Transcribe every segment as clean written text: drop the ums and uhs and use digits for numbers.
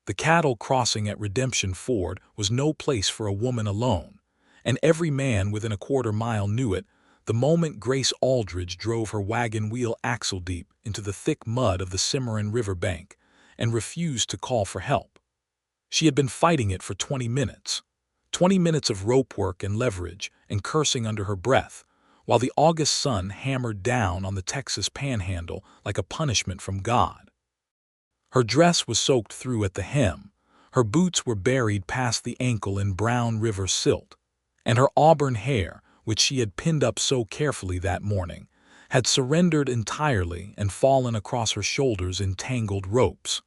The cattle crossing at Redemption Ford was no place for a woman alone, and every man within a quarter-mile knew it the moment Grace Aldridge drove her wagon wheel axle-deep into the thick mud of the Cimarron River bank and refused to call for help. She had been fighting it for 20 minutes. 20 minutes of rope work and leverage and cursing under her breath, while the August sun hammered down on the Texas panhandle like a punishment from God. Her dress was soaked through at the hem, her boots were buried past the ankle in brown river silt, and her auburn hair, which she had pinned up so carefully that morning, had surrendered entirely and fallen across her shoulders in tangled ropes.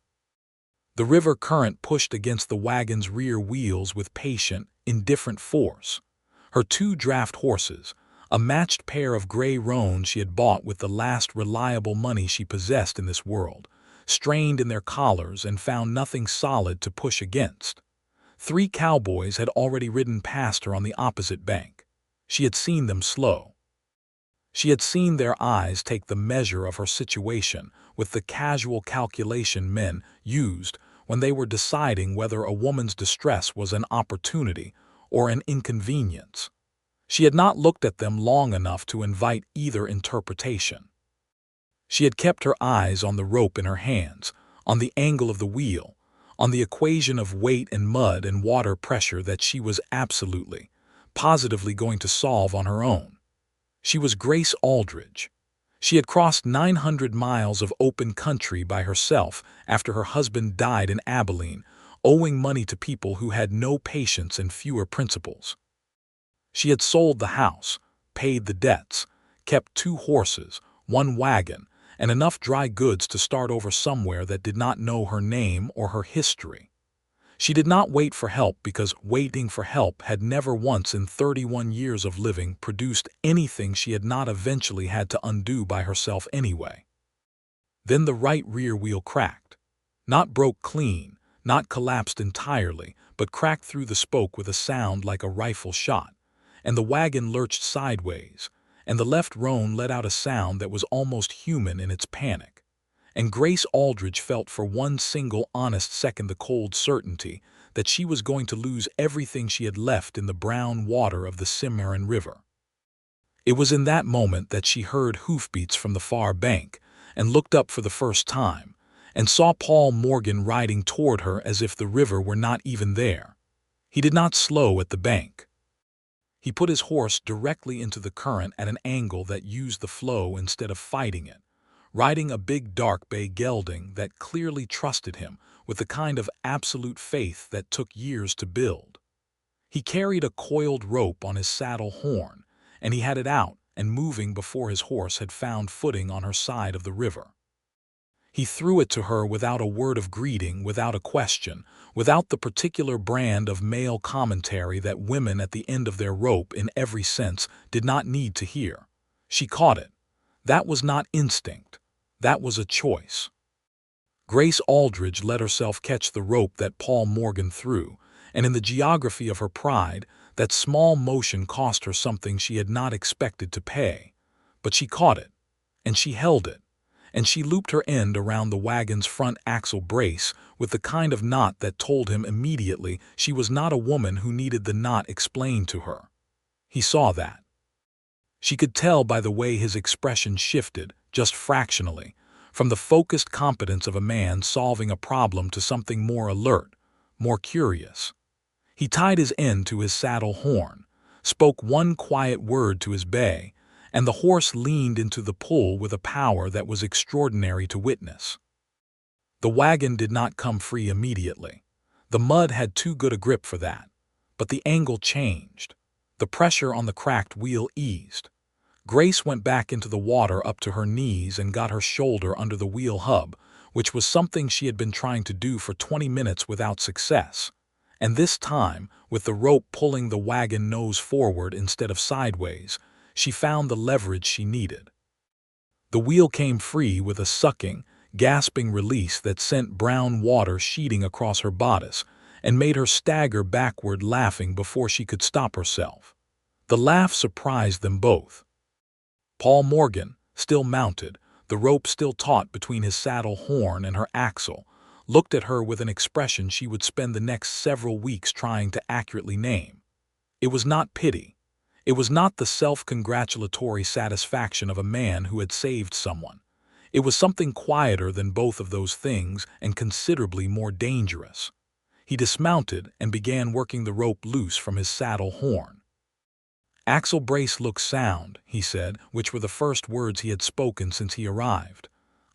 The river current pushed against the wagon's rear wheels with patient, indifferent force. Her 2 draft horses, a matched pair of gray roans she had bought with the last reliable money she possessed in this world, strained in their collars and found nothing solid to push against. 3 cowboys had already ridden past her on the opposite bank. She had seen them slow. She had seen their eyes take the measure of her situation with the casual calculation men used when they were deciding whether a woman's distress was an opportunity or an inconvenience. She had not looked at them long enough to invite either interpretation. She had kept her eyes on the rope in her hands, on the angle of the wheel, on the equation of weight and mud and water pressure that she was absolutely, positively going to solve on her own. She was Grace Aldridge. She had crossed 900 miles of open country by herself after her husband died in Abilene, owing money to people who had no patience and fewer principles. She had sold the house, paid the debts, kept 2 horses, 1 wagon, and enough dry goods to start over somewhere that did not know her name or her history. She did not wait for help because waiting for help had never once in 31 years of living produced anything she had not eventually had to undo by herself anyway. Then the right rear wheel cracked. Not broke clean, not collapsed entirely, but cracked through the spoke with a sound like a rifle shot, and the wagon lurched sideways, and the left roan let out a sound that was almost human in its panic. And Grace Aldridge felt for one single honest second the cold certainty that she was going to lose everything she had left in the brown water of the Cimarron River. It was in that moment that she heard hoofbeats from the far bank and looked up for the first time and saw Paul Morgan riding toward her as if the river were not even there. He did not slow at the bank. He put his horse directly into the current at an angle that used the flow instead of fighting it, riding a big dark bay gelding that clearly trusted him with the kind of absolute faith that took years to build. He carried a coiled rope on his saddle horn, and he had it out and moving before his horse had found footing on her side of the river. He threw it to her without a word of greeting, without a question, without the particular brand of male commentary that women at the end of their rope in every sense did not need to hear. She caught it. That was not instinct. That was a choice. Grace Aldridge let herself catch the rope that Paul Morgan threw, and in the geography of her pride, that small motion cost her something she had not expected to pay. But she caught it, and she held it, and she looped her end around the wagon's front axle brace with the kind of knot that told him immediately she was not a woman who needed the knot explained to her. He saw that. She could tell by the way his expression shifted, just fractionally, from the focused competence of a man solving a problem to something more alert, more curious. He tied his end to his saddle horn, spoke one quiet word to his bay, and the horse leaned into the pull with a power that was extraordinary to witness. The wagon did not come free immediately. The mud had too good a grip for that. But the angle changed. The pressure on the cracked wheel eased. Grace went back into the water up to her knees and got her shoulder under the wheel hub, which was something she had been trying to do for 20 minutes without success. And this time, with the rope pulling the wagon nose forward instead of sideways, she found the leverage she needed. The wheel came free with a sucking, gasping release that sent brown water sheeting across her bodice and made her stagger backward laughing before she could stop herself. The laugh surprised them both. Paul Morgan, still mounted, the rope still taut between his saddle horn and her axle, looked at her with an expression she would spend the next several weeks trying to accurately name. It was not pity. It was not the self-congratulatory satisfaction of a man who had saved someone. It was something quieter than both of those things and considerably more dangerous. He dismounted and began working the rope loose from his saddle horn. "Axle brace looks sound," he said, which were the first words he had spoken since he arrived.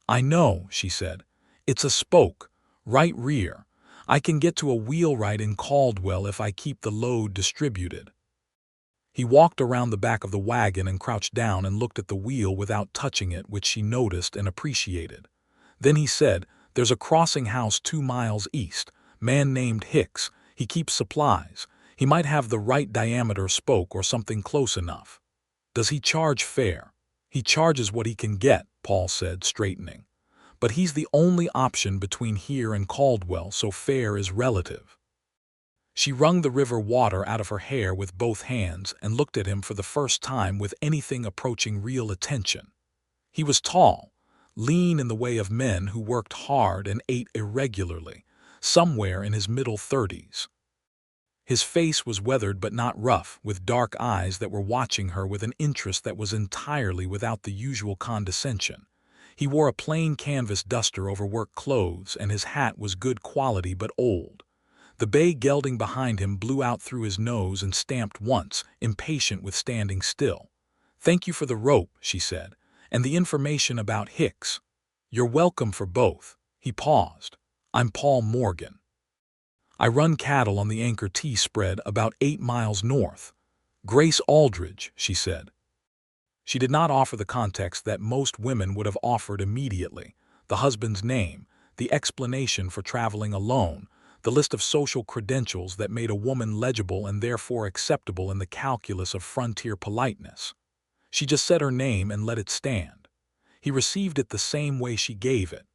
"I know," she said. "It's a spoke, right rear. I can get to a wheelwright in Caldwell if I keep the load distributed." He walked around the back of the wagon and crouched down and looked at the wheel without touching it, which she noticed and appreciated. Then he said, "There's a crossing house 2 miles east. Man named Hicks. He keeps supplies. He might have the right diameter spoke or something close enough." "Does he charge fair?" "He charges what he can get," Paul said, straightening. "But he's the only option between here and Caldwell, so fair is relative." She wrung the river water out of her hair with both hands and looked at him for the first time with anything approaching real attention. He was tall, lean in the way of men who worked hard and ate irregularly, somewhere in his middle 30s. His face was weathered but not rough, with dark eyes that were watching her with an interest that was entirely without the usual condescension. He wore a plain canvas duster over work clothes, and his hat was good quality but old. The bay gelding behind him blew out through his nose and stamped once, impatient with standing still. "Thank you for the rope," she said, "and the information about Hicks." "You're welcome for both." He paused. "I'm Paul Morgan. I run cattle on the Anchor T spread about 8 miles north." "Grace Aldridge," she said. She did not offer the context that most women would have offered immediately: the husband's name, the explanation for traveling alone, the list of social credentials that made a woman legible and therefore acceptable in the calculus of frontier politeness. She just said her name and let it stand. He received it the same way she gave it,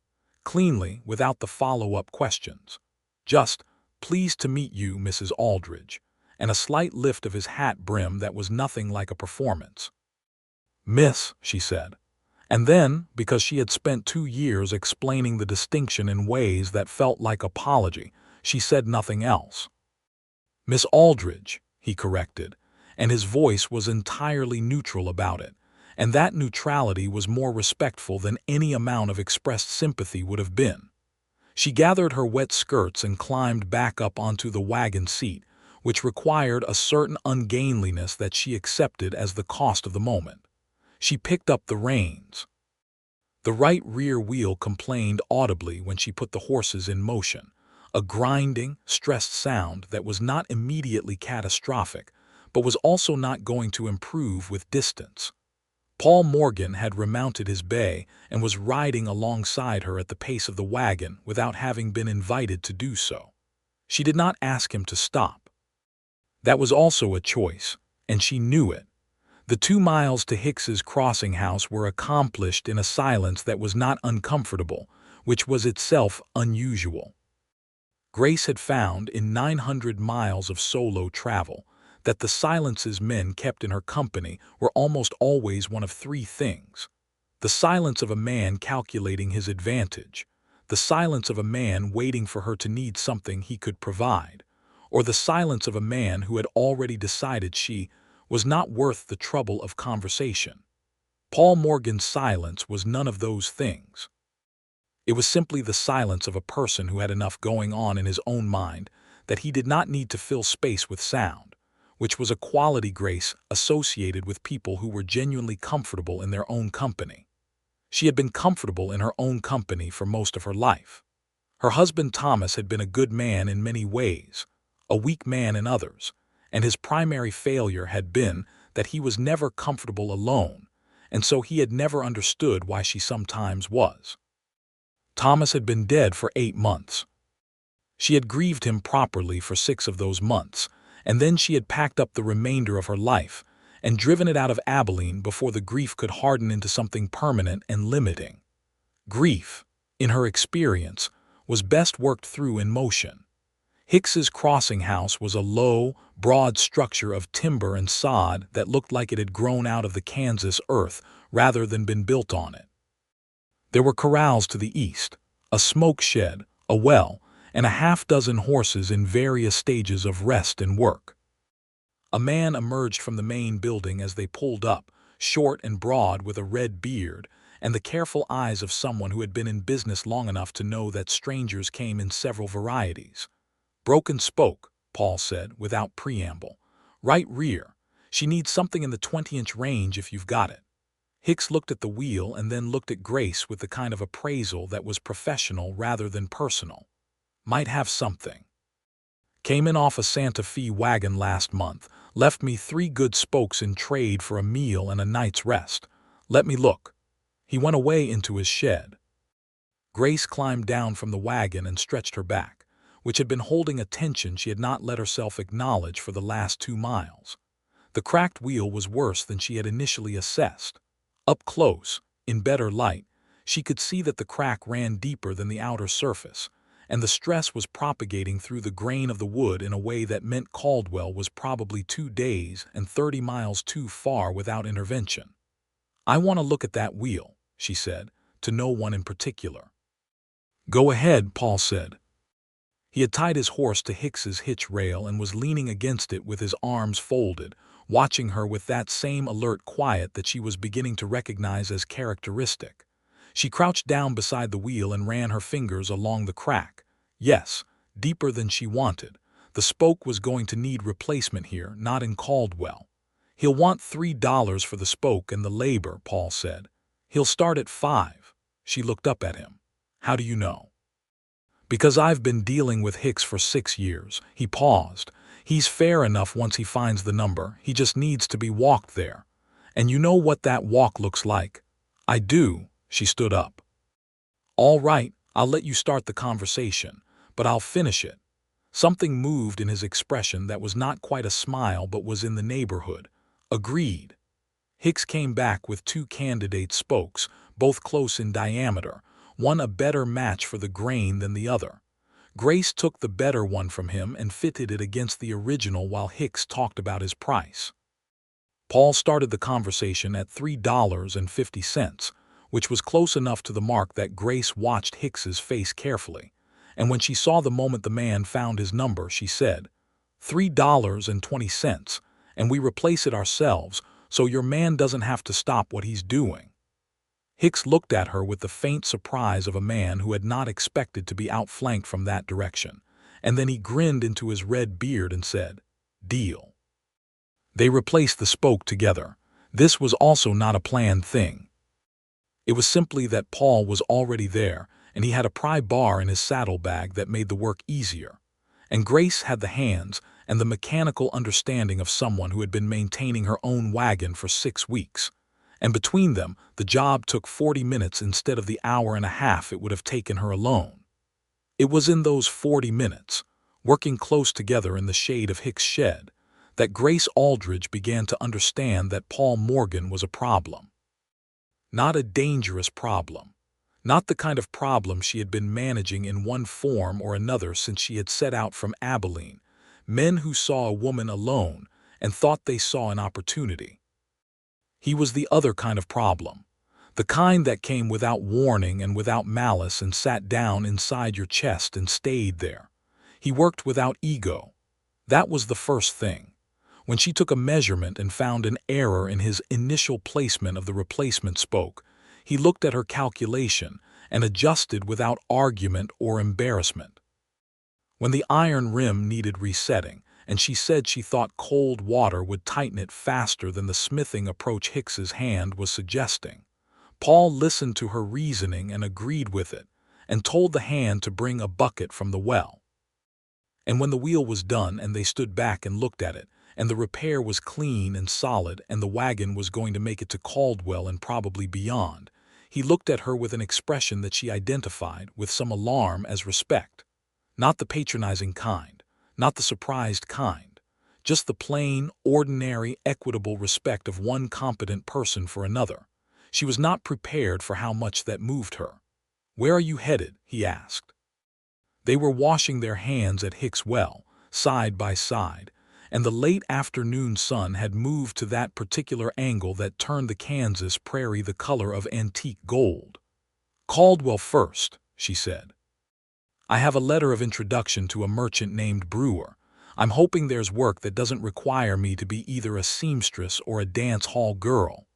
cleanly, without the follow-up questions. Just, "Pleased to meet you, Mrs. Aldridge," and a slight lift of his hat brim that was nothing like a performance. "Miss," she said. And then, because she had spent 2 years explaining the distinction in ways that felt like apology, she said nothing else. "Miss Aldridge," he corrected, and his voice was entirely neutral about it, and that neutrality was more respectful than any amount of expressed sympathy would have been. She gathered her wet skirts and climbed back up onto the wagon seat, which required a certain ungainliness that she accepted as the cost of the moment. She picked up the reins. The right rear wheel complained audibly when she put the horses in motion, a grinding, stressed sound that was not immediately catastrophic, but was also not going to improve with distance. Paul Morgan had remounted his bay and was riding alongside her at the pace of the wagon without having been invited to do so. She did not ask him to stop. That was also a choice, and she knew it. The 2 miles to Hicks's crossing house were accomplished in a silence that was not uncomfortable, which was itself unusual. Grace had found, in 900 miles of solo travel, that the silences men kept in her company were almost always one of 3 things: the silence of a man calculating his advantage, the silence of a man waiting for her to need something he could provide, or the silence of a man who had already decided she was not worth the trouble of conversation. Paul Morgan's silence was none of those things. It was simply the silence of a person who had enough going on in his own mind that he did not need to fill space with sound, which was a quality Grace associated with people who were genuinely comfortable in their own company. She had been comfortable in her own company for most of her life. Her husband Thomas had been a good man in many ways, a weak man in others, and his primary failure had been that he was never comfortable alone, and so he had never understood why she sometimes was. Thomas had been dead for 8 months. She had grieved him properly for 6 of those months, and then she had packed up the remainder of her life and driven it out of Abilene before the grief could harden into something permanent and limiting. Grief, in her experience, was best worked through in motion. Hicks's crossing house was a low, broad structure of timber and sod that looked like it had grown out of the Kansas earth rather than been built on it. There were corrals to the east, a smoke shed, a well, and a half-dozen horses in various stages of rest and work. A man emerged from the main building as they pulled up, short and broad with a red beard, and the careful eyes of someone who had been in business long enough to know that strangers came in several varieties. "Broken spoke," Paul said, without preamble. "Right rear. She needs something in the 20-inch range if you've got it." Hicks looked at the wheel and then looked at Grace with the kind of appraisal that was professional rather than personal. "Might have something. Came in off a Santa Fe wagon last month, left me 3 good spokes in trade for a meal and a night's rest. Let me look." He went away into his shed. Grace climbed down from the wagon and stretched her back, which had been holding a tension she had not let herself acknowledge for the last 2 miles. The cracked wheel was worse than she had initially assessed. Up close, in better light, she could see that the crack ran deeper than the outer surface, and the stress was propagating through the grain of the wood in a way that meant Caldwell was probably 2 days and 30 miles too far without intervention. "I want to look at that wheel," she said, to no one in particular. "Go ahead," Paul said. He had tied his horse to Hicks's hitch rail and was leaning against it with his arms folded, watching her with that same alert quiet that she was beginning to recognize as characteristic. She crouched down beside the wheel and ran her fingers along the crack. Yes, deeper than she wanted. The spoke was going to need replacement here, not in Caldwell. "He'll want $3 for the spoke and the labor," Paul said. "He'll start at 5. She looked up at him. "How do you know?" "Because I've been dealing with Hicks for 6 years. He paused. "He's fair enough once he finds the number. He just needs to be walked there. And you know what that walk looks like?" "I do." She stood up. "All right, I'll let you start the conversation, but I'll finish it." Something moved in his expression that was not quite a smile but was in the neighborhood. "Agreed." Hicks came back with 2 candidate spokes, both close in diameter, one a better match for the grain than the other. Grace took the better one from him and fitted it against the original while Hicks talked about his price. Paul started the conversation at $3.50, which was close enough to the mark that Grace watched Hicks's face carefully, and when she saw the moment the man found his number, she said, "$3.20, and we replace it ourselves, so your man doesn't have to stop what he's doing." Hicks looked at her with the faint surprise of a man who had not expected to be outflanked from that direction, and then he grinned into his red beard and said, "Deal." They replaced the spoke together. This was also not a planned thing. It was simply that Paul was already there, and he had a pry bar in his saddlebag that made the work easier. And Grace had the hands and the mechanical understanding of someone who had been maintaining her own wagon for 6 weeks. And between them, the job took 40 minutes instead of the hour and a half it would have taken her alone. It was in those 40 minutes, working close together in the shade of Hicks' shed, that Grace Aldridge began to understand that Paul Morgan was a problem. Not a dangerous problem. Not the kind of problem she had been managing in one form or another since she had set out from Abilene. Men who saw a woman alone and thought they saw an opportunity. He was the other kind of problem. The kind that came without warning and without malice and sat down inside your chest and stayed there. He worked without ego. That was the first thing. When she took a measurement and found an error in his initial placement of the replacement spoke, he looked at her calculation and adjusted without argument or embarrassment. When the iron rim needed resetting, and she said she thought cold water would tighten it faster than the smithing approach Hicks's hand was suggesting, Paul listened to her reasoning and agreed with it, and told the hand to bring a bucket from the well. And when the wheel was done and they stood back and looked at it, and the repair was clean and solid and the wagon was going to make it to Caldwell and probably beyond, he looked at her with an expression that she identified with some alarm as respect. Not the patronizing kind, not the surprised kind, just the plain, ordinary, equitable respect of one competent person for another. She was not prepared for how much that moved her. "Where are you headed?" he asked. They were washing their hands at Hicks' well, side by side, and the late afternoon sun had moved to that particular angle that turned the Kansas prairie the color of antique gold. "Caldwell first," she said. I have a letter of introduction to a merchant named Brewer. I'm hoping there's work that doesn't require me to be either a seamstress or a dance hall girl.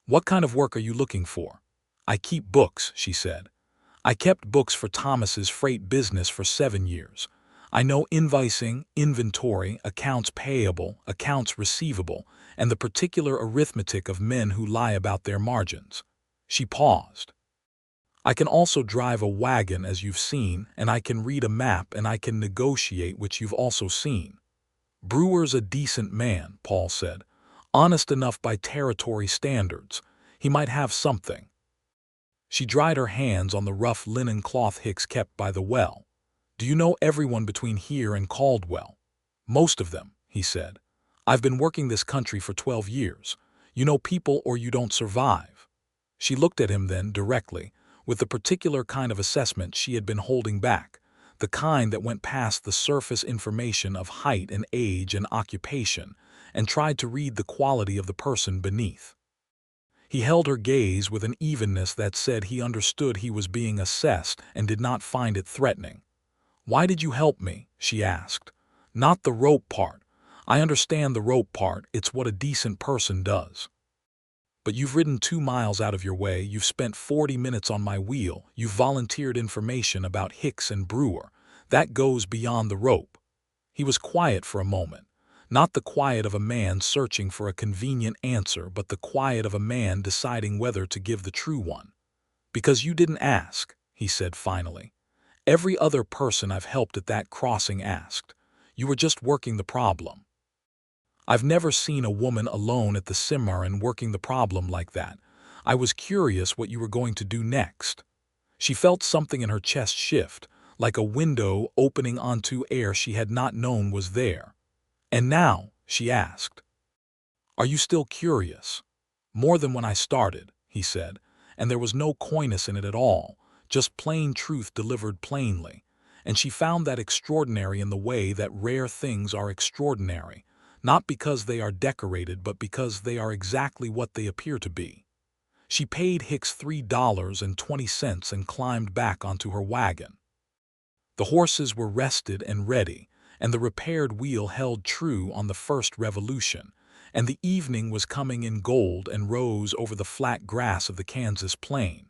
What kind of work are you looking for? I keep books, she said. I kept books for Thomas's freight business for 7 years. I know invoicing, inventory, accounts payable, accounts receivable, and the particular arithmetic of men who lie about their margins. She paused. I can also drive a wagon, as you've seen, and I can read a map, and I can negotiate, which you've also seen. Brewer's a decent man, Paul said. Honest enough by territory standards. He might have something. She dried her hands on the rough linen cloth Hicks kept by the well. Do you know everyone between here and Caldwell? Most of them, he said. I've been working this country for 12 years. You know people or you don't survive. She looked at him then directly, with the particular kind of assessment she had been holding back, the kind that went past the surface information of height and age and occupation, and tried to read the quality of the person beneath. He held her gaze with an evenness that said he understood he was being assessed and did not find it threatening. Why did you help me? She asked. Not the rope part. I understand the rope part, it's what a decent person does. But you've ridden 2 miles out of your way, you've spent 40 minutes on my wheel, you've volunteered information about Hicks and Brewer. That goes beyond the rope. He was quiet for a moment. Not the quiet of a man searching for a convenient answer, but the quiet of a man deciding whether to give the true one. Because you didn't ask, he said finally. Every other person I've helped at that crossing asked. You were just working the problem. I've never seen a woman alone at the Cimarron working the problem like that. I was curious what you were going to do next. She felt something in her chest shift, like a window opening onto air she had not known was there. And now, she asked, are you still curious? More than when I started, he said, and there was no coyness in it at all, just plain truth delivered plainly. And she found that extraordinary in the way that rare things are extraordinary, not because they are decorated but because they are exactly what they appear to be. She paid Hicks $3.20 and climbed back onto her wagon. The horses were rested and ready, and the repaired wheel held true on the first revolution, and the evening was coming in gold and rose over the flat grass of the Kansas plain.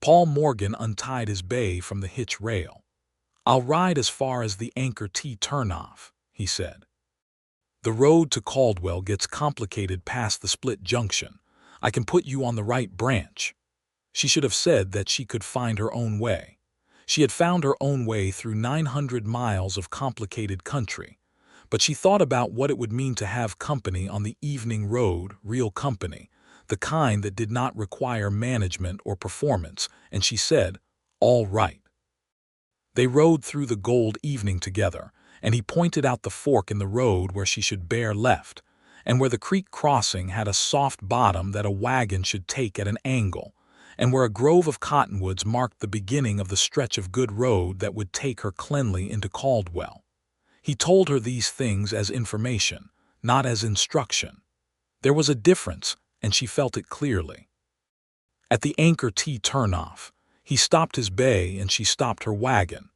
Paul Morgan untied his bay from the hitch rail. I'll ride as far as the Anchor T turnoff, he said. The road to Caldwell gets complicated past the split junction. I can put you on the right branch. She should have said that she could find her own way. She had found her own way through 900 miles of complicated country. But she thought about what it would mean to have company on the evening road, real company, the kind that did not require management or performance, and she said, all right. They rode through the gold evening together, and he pointed out the fork in the road where she should bear left, and where the creek crossing had a soft bottom that a wagon should take at an angle, and where a grove of cottonwoods marked the beginning of the stretch of good road that would take her cleanly into Caldwell. He told her these things as information, not as instruction. There was a difference, and she felt it clearly. At the Anchor T turnoff, he stopped his bay and she stopped her wagon,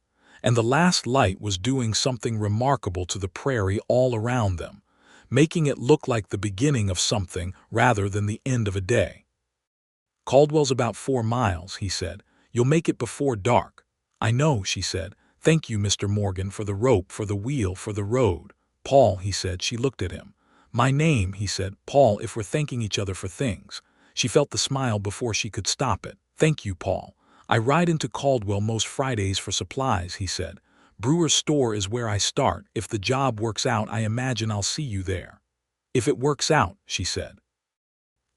and the last light was doing something remarkable to the prairie all around them, making it look like the beginning of something rather than the end of a day. Caldwell's about 4 miles, he said. You'll make it before dark. I know, she said. Thank you, Mr. Morgan, for the rope, for the wheel, for the road. Paul, he said. She looked at him. My name, he said. Paul, if we're thanking each other for things. She felt the smile before she could stop it. Thank you, Paul. I ride into Caldwell most Fridays for supplies, he said. Brewer's store is where I start. If the job works out, I imagine I'll see you there. If it works out, she said.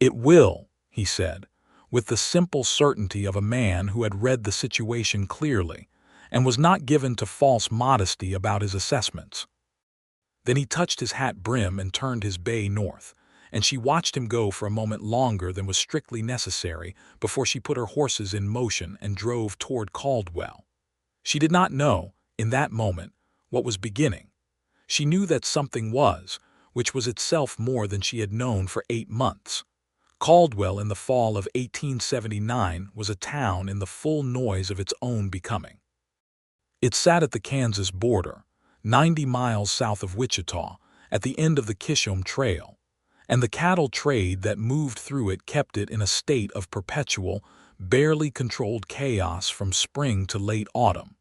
It will, he said, with the simple certainty of a man who had read the situation clearly and was not given to false modesty about his assessments. Then he touched his hat brim and turned his bay north, and she watched him go for a moment longer than was strictly necessary before she put her horses in motion and drove toward Caldwell. She did not know, in that moment, what was beginning. She knew that something was, which was itself more than she had known for 8 months. Caldwell in the fall of 1879 was a town in the full noise of its own becoming. It sat at the Kansas border, 90 miles south of Wichita, at the end of the Kishom Trail, and the cattle trade that moved through it kept it in a state of perpetual, barely controlled chaos from spring to late autumn.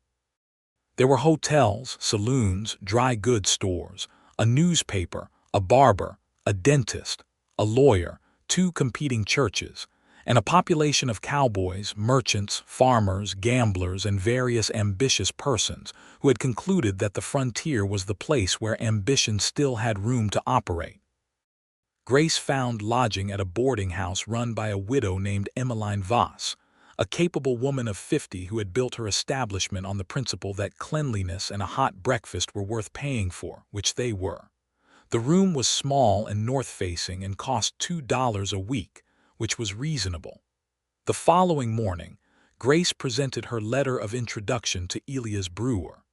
There were hotels, saloons, dry goods stores, a newspaper, a barber, a dentist, a lawyer, 2 competing churches, and a population of cowboys, merchants, farmers, gamblers, and various ambitious persons who had concluded that the frontier was the place where ambition still had room to operate. Grace found lodging at a boarding house run by a widow named Emmeline Voss, a capable woman of 50 who had built her establishment on the principle that cleanliness and a hot breakfast were worth paying for, which they were. The room was small and north-facing and cost $2 a week, which was reasonable. The following morning, Grace presented her letter of introduction to Elias Brewer.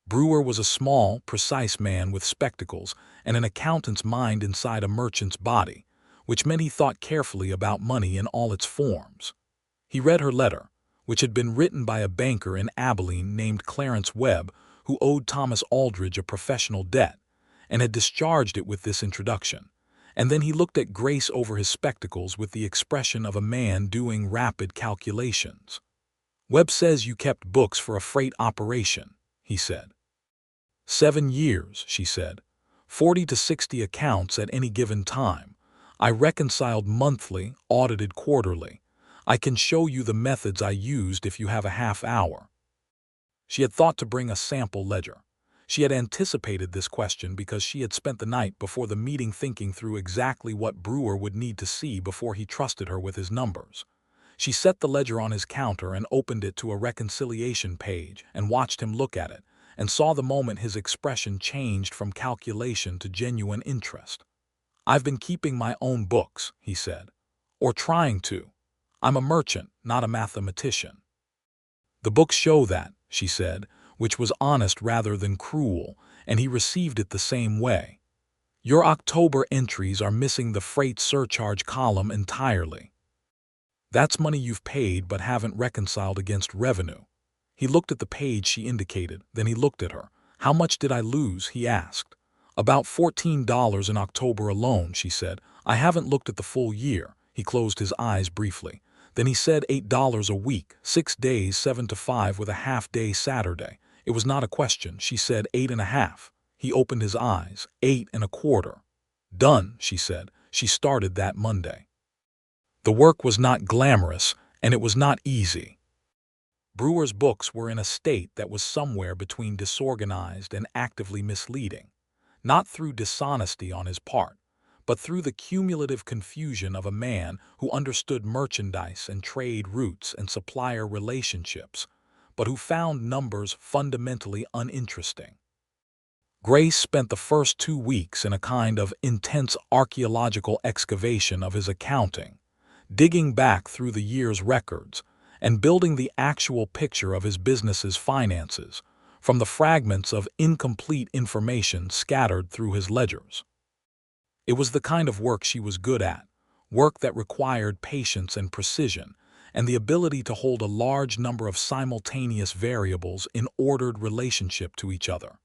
Brewer was a small, precise man with spectacles and an accountant's mind inside a merchant's body, which meant he thought carefully about money in all its forms. He read her letter, which had been written by a banker in Abilene named Clarence Webb, who owed Thomas Aldridge a professional debt, and had discharged it with this introduction. And then he looked at Grace over his spectacles with the expression of a man doing rapid calculations. "Webb says you kept books for a freight operation," he said. "7 years," she said. 40 to 60 accounts at any given time. I reconciled monthly, audited quarterly. I can show you the methods I used if you have a half hour. She had thought to bring a sample ledger. She had anticipated this question because she had spent the night before the meeting thinking through exactly what Brewer would need to see before he trusted her with his numbers. She set the ledger on his counter and opened it to a reconciliation page and watched him look at it, and saw the moment his expression changed from calculation to genuine interest. "I've been keeping my own books," he said. "Or trying to. I'm a merchant, not a mathematician." "The books show that," she said, which was honest rather than cruel, and he received it the same way. "Your October entries are missing the freight surcharge column entirely. That's money you've paid but haven't reconciled against revenue." He looked at the page she indicated, then he looked at her. "How much did I lose?" he asked. "About $14 in October alone," she said. "I haven't looked at the full year." He closed his eyes briefly. Then he said $8 a week, 6 days, 7 to 5 with a half-day Saturday. It was not a question. She said 8.5. He opened his eyes. 8.25. "Done," she said. She started that Monday. The work was not glamorous, and it was not easy. Brewer's books were in a state that was somewhere between disorganized and actively misleading, not through dishonesty on his part, but through the cumulative confusion of a man who understood merchandise and trade routes and supplier relationships, but who found numbers fundamentally uninteresting. Grace spent the first 2 weeks in a kind of intense archaeological excavation of his accounting, digging back through the year's records and building the actual picture of his business's finances from the fragments of incomplete information scattered through his ledgers. It was the kind of work she was good at, work that required patience and precision, and the ability to hold a large number of simultaneous variables in ordered relationship to each other.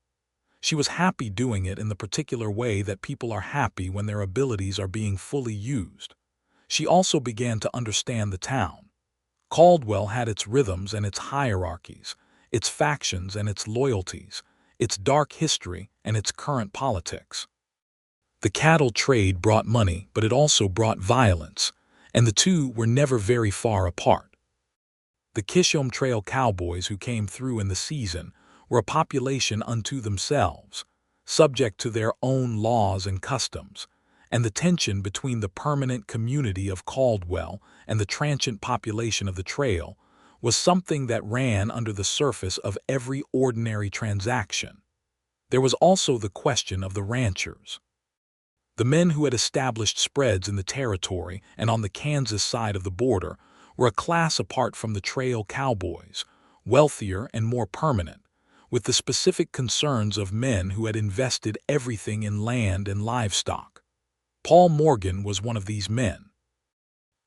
She was happy doing it in the particular way that people are happy when their abilities are being fully used. She also began to understand the town. Caldwell had its rhythms and its hierarchies, its factions and its loyalties, its dark history and its current politics. The cattle trade brought money, but it also brought violence, and the two were never very far apart. The Kishom Trail cowboys who came through in the season were a population unto themselves, subject to their own laws and customs, and the tension between the permanent community of Caldwell and the transient population of the trail was something that ran under the surface of every ordinary transaction. There was also the question of the ranchers. The men who had established spreads in the territory and on the Kansas side of the border were a class apart from the trail cowboys, wealthier and more permanent, with the specific concerns of men who had invested everything in land and livestock. Paul Morgan was one of these men.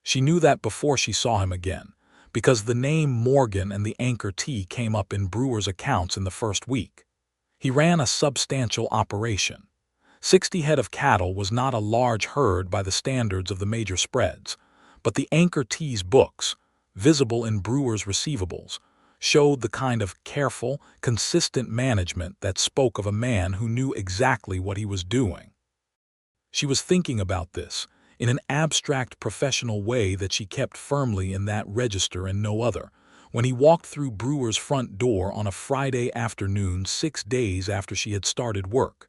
She knew that before she saw him again, because the name Morgan and the Anchor Tea came up in Brewer's accounts in the first week. He ran a substantial operation. 60 head of cattle was not a large herd by the standards of the major spreads, but the Anchor Tea's books, visible in Brewer's receivables, showed the kind of careful, consistent management that spoke of a man who knew exactly what he was doing. She was thinking about this in an abstract professional way that she kept firmly in that register and no other, when he walked through Brewer's front door on a Friday afternoon 6 days after she had started work.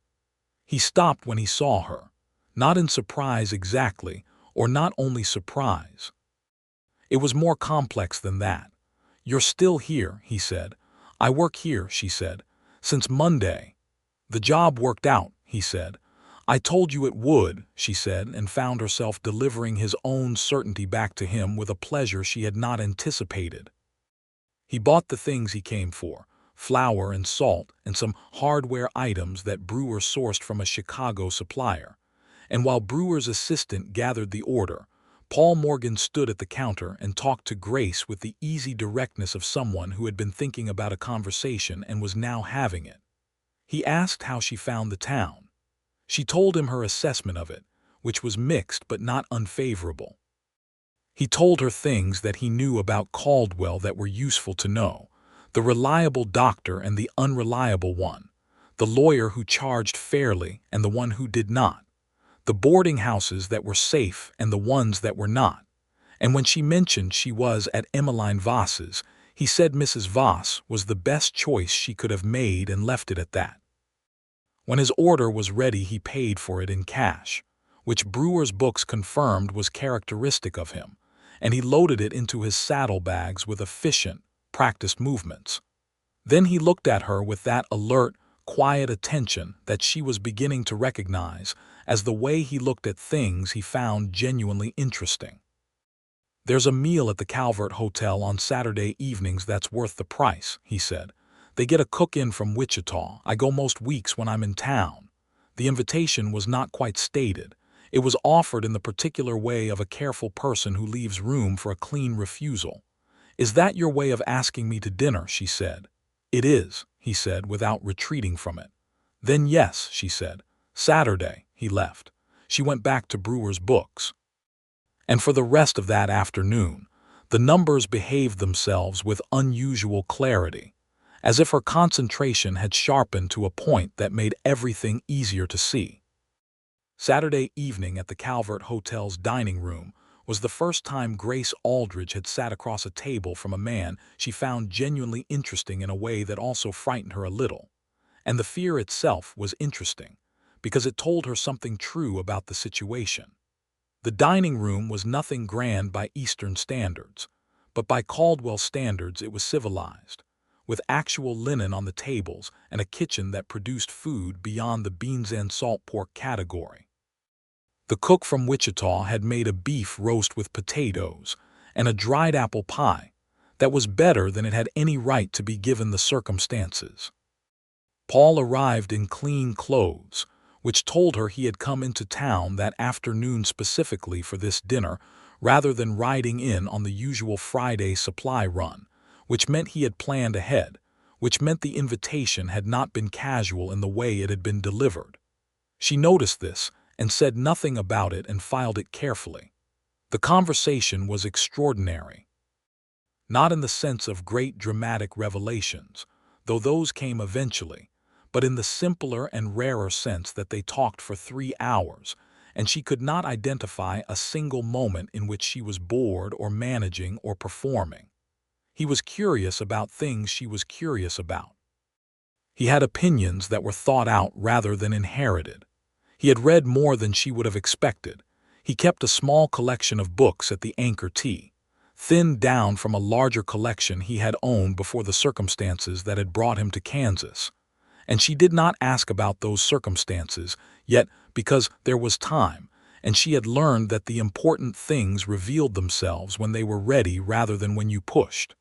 He stopped when he saw her, not in surprise exactly, or not only surprise. It was more complex than that. "You're still here," he said. "I work here," she said, "since Monday." "The job worked out," he said. "I told you it would," she said, and found herself delivering his own certainty back to him with a pleasure she had not anticipated. He bought the things he came for, flour and salt and some hardware items that Brewer sourced from a Chicago supplier. And while Brewer's assistant gathered the order, Paul Morgan stood at the counter and talked to Grace with the easy directness of someone who had been thinking about a conversation and was now having it. He asked how she found the town. She told him her assessment of it, which was mixed but not unfavorable. He told her things that he knew about Caldwell that were useful to know, the reliable doctor and the unreliable one, the lawyer who charged fairly and the one who did not, the boarding houses that were safe and the ones that were not. And when she mentioned she was at Emmeline Voss's, he said Mrs. Voss was the best choice she could have made and left it at that. When his order was ready, he paid for it in cash, which Brewer's books confirmed was characteristic of him, and he loaded it into his saddlebags with efficient, practiced movements. Then he looked at her with that alert, quiet attention that she was beginning to recognize as the way he looked at things he found genuinely interesting. "There's a meal at the Calvert Hotel on Saturday evenings that's worth the price," he said. "They get a cook in from Wichita. I go most weeks when I'm in town." The invitation was not quite stated. It was offered in the particular way of a careful person who leaves room for a clean refusal. "Is that your way of asking me to dinner?" she said. "It is," he said, without retreating from it. "Then yes," she said. Saturday, he left. She went back to Brewer's books. And for the rest of that afternoon, the numbers behaved themselves with unusual clarity, as if her concentration had sharpened to a point that made everything easier to see. Saturday evening at the Calvert Hotel's dining room was the first time Grace Aldridge had sat across a table from a man she found genuinely interesting in a way that also frightened her a little. And the fear itself was interesting, because it told her something true about the situation. The dining room was nothing grand by Eastern standards, but by Caldwell standards it was civilized, with actual linen on the tables and a kitchen that produced food beyond the beans and salt pork category. The cook from Wichita had made a beef roast with potatoes and a dried apple pie that was better than it had any right to be given the circumstances. Paul arrived in clean clothes, which told her he had come into town that afternoon specifically for this dinner rather than riding in on the usual Friday supply run, which meant he had planned ahead, which meant the invitation had not been casual in the way it had been delivered. She noticed this and said nothing about it and filed it carefully. The conversation was extraordinary. Not in the sense of great dramatic revelations, though those came eventually, but in the simpler and rarer sense that they talked for 3 hours, and she could not identify a single moment in which she was bored or managing or performing. He was curious about things she was curious about. He had opinions that were thought out rather than inherited. He had read more than she would have expected. He kept a small collection of books at the Anchor Tea, thinned down from a larger collection he had owned before the circumstances that had brought him to Kansas. And she did not ask about those circumstances, yet because there was time, and she had learned that the important things revealed themselves when they were ready rather than when you pushed.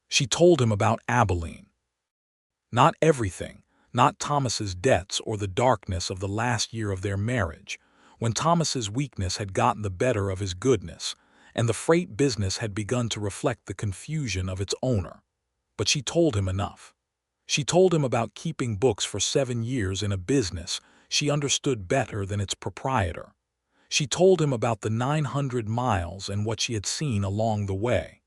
She told him about Abilene. Not everything, not Thomas's debts or the darkness of the last year of their marriage, when Thomas's weakness had gotten the better of his goodness, and the freight business had begun to reflect the confusion of its owner. But she told him enough. She told him about keeping books for 7 years in a business she understood better than its proprietor. She told him about the 900 miles and what she had seen along the way.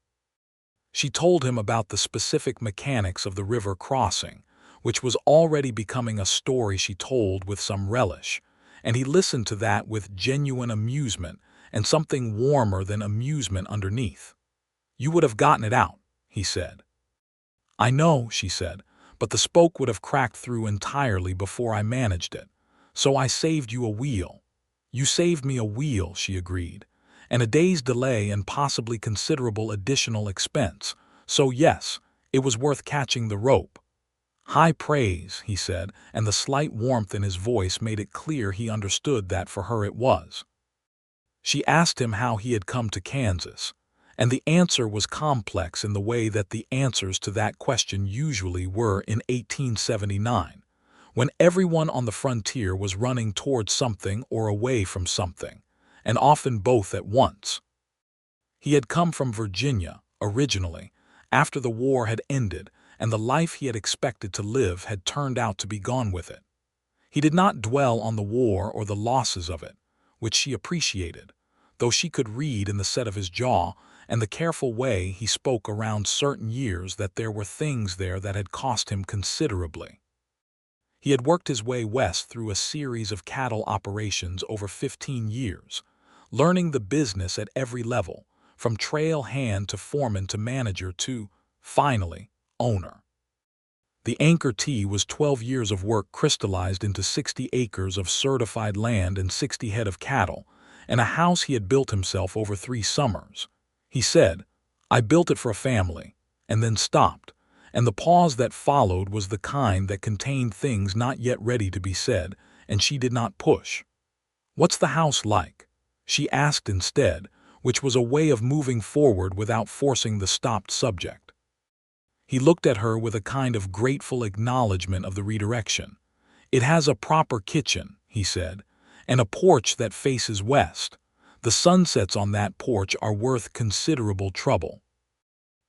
She told him about the specific mechanics of the river crossing, which was already becoming a story she told with some relish, and he listened to that with genuine amusement and something warmer than amusement underneath. "You would have gotten it out," he said. "I know," she said, "but the spoke would have cracked through entirely before I managed it. So I saved you a wheel." "You saved me a wheel," she agreed, "and a day's delay and possibly considerable additional expense. So yes, it was worth catching the rope." "High praise," he said, and the slight warmth in his voice made it clear he understood that for her it was. She asked him how he had come to Kansas, and the answer was complex in the way that the answers to that question usually were in 1879, when everyone on the frontier was running towards something or away from something, and often both at once. He had come from Virginia, originally, after the war had ended, and the life he had expected to live had turned out to be gone with it. He did not dwell on the war or the losses of it, which she appreciated, though she could read in the set of his jaw and the careful way he spoke around certain years that there were things there that had cost him considerably. He had worked his way west through a series of cattle operations over 15 years, learning the business at every level, from trail hand to foreman to manager to, finally, owner. The Anchor T was 12 years of work crystallized into 60 acres of certified land and 60 head of cattle, and a house he had built himself over 3 summers. He said, "I built it for a family," and then stopped, and the pause that followed was the kind that contained things not yet ready to be said, and she did not push. "What's the house like?" she asked instead, which was a way of moving forward without forcing the stopped subject. He looked at her with a kind of grateful acknowledgement of the redirection. "It has a proper kitchen," he said, "and a porch that faces west. The sunsets on that porch are worth considerable trouble."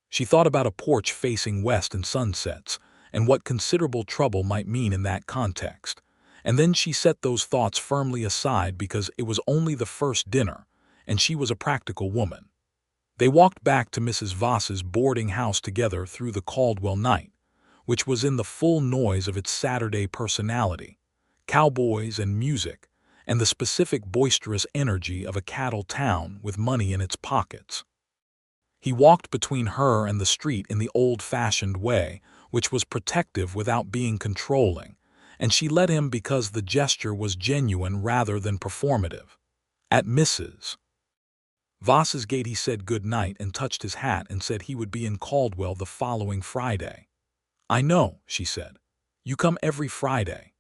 She thought about a porch facing west and sunsets, and what considerable trouble might mean in that context. And then she set those thoughts firmly aside because it was only the first dinner, and she was a practical woman. They walked back to Mrs. Voss's boarding house together through the Caldwell night, which was in the full noise of its Saturday personality, cowboys and music, and the specific boisterous energy of a cattle town with money in its pockets. He walked between her and the street in the old-fashioned way, which was protective without being controlling, and she let him because the gesture was genuine rather than performative. At Mrs. Voss's gate he said good night and touched his hat and said he would be in Caldwell the following Friday. "I know," she said. "You come every Friday."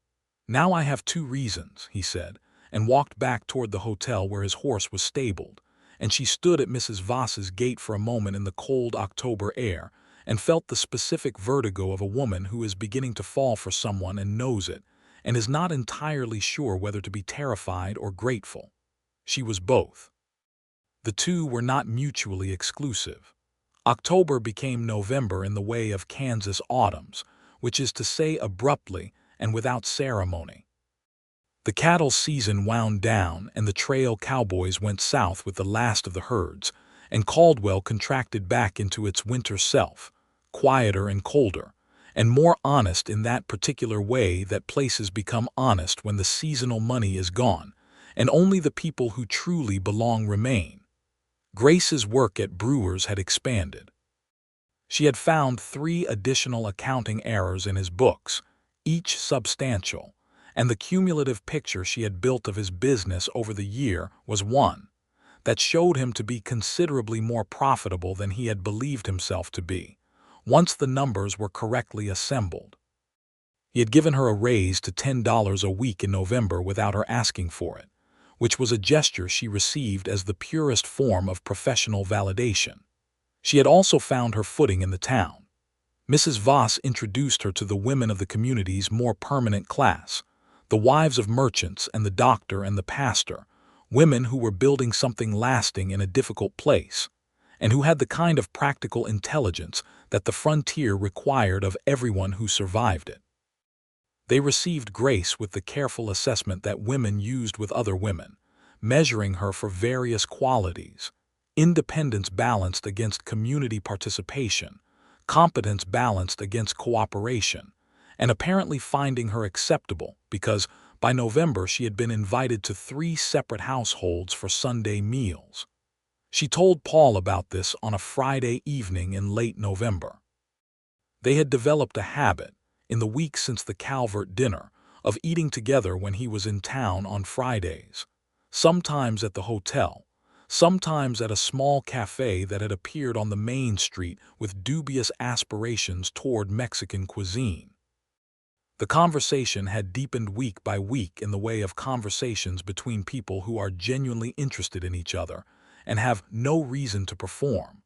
"Now I have 2 reasons," he said, and walked back toward the hotel where his horse was stabled, and she stood at Mrs. Voss's gate for a moment in the cold October air and felt the specific vertigo of a woman who is beginning to fall for someone and knows it, and is not entirely sure whether to be terrified or grateful. She was both. The two were not mutually exclusive. October became November in the way of Kansas autumns, which is to say abruptly and without ceremony. The cattle season wound down and the trail cowboys went south with the last of the herds, and Caldwell contracted back into its winter self, quieter and colder, and more honest in that particular way that places become honest when the seasonal money is gone, and only the people who truly belong remain. Grace's work at Brewer's had expanded. She had found 3 additional accounting errors in his books, each substantial, and the cumulative picture she had built of his business over the year was one that showed him to be considerably more profitable than he had believed himself to be, once the numbers were correctly assembled. He had given her a raise to $10 a week in November without her asking for it, which was a gesture she received as the purest form of professional validation. She had also found her footing in the town. Mrs. Voss introduced her to the women of the community's more permanent class, the wives of merchants and the doctor and the pastor, women who were building something lasting in a difficult place, and who had the kind of practical intelligence that the frontier required of everyone who survived it. They received Grace with the careful assessment that women used with other women, measuring her for various qualities: independence balanced against community participation, competence balanced against cooperation, and apparently finding her acceptable because by November she had been invited to 3 separate households for Sunday meals. She told Paul about this on a Friday evening in late November. They had developed a habit, in the week since the Calvert dinner, of eating together when he was in town on Fridays, sometimes at the hotel, sometimes at a small cafe that had appeared on the main street with dubious aspirations toward Mexican cuisine. The conversation had deepened week by week in the way of conversations between people who are genuinely interested in each other and have no reason to perform.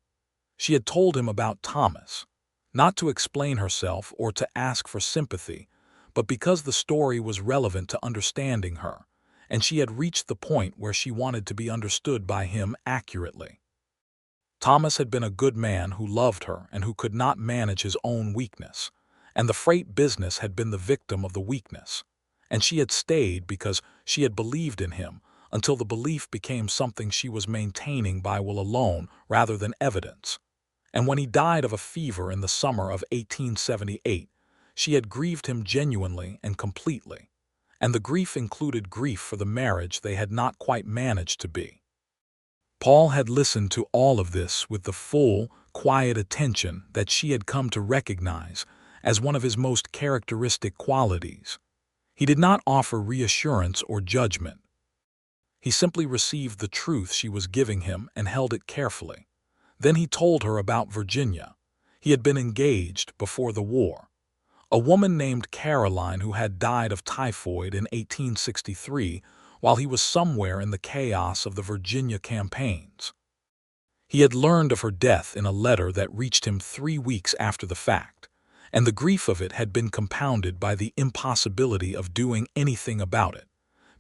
She had told him about Thomas, not to explain herself or to ask for sympathy, but because the story was relevant to understanding her, and she had reached the point where she wanted to be understood by him accurately. Thomas had been a good man who loved her and who could not manage his own weakness, and the freight business had been the victim of the weakness, and she had stayed because she had believed in him until the belief became something she was maintaining by will alone rather than evidence. And when he died of a fever in the summer of 1878, she had grieved him genuinely and completely, and the grief included grief for the marriage they had not quite managed to be. Paul had listened to all of this with the full, quiet attention that she had come to recognize as one of his most characteristic qualities. He did not offer reassurance or judgment. He simply received the truth she was giving him and held it carefully. Then he told her about Virginia. He had been engaged before the war. A woman named Caroline who had died of typhoid in 1863 while he was somewhere in the chaos of the Virginia campaigns. He had learned of her death in a letter that reached him 3 weeks after the fact, and the grief of it had been compounded by the impossibility of doing anything about it,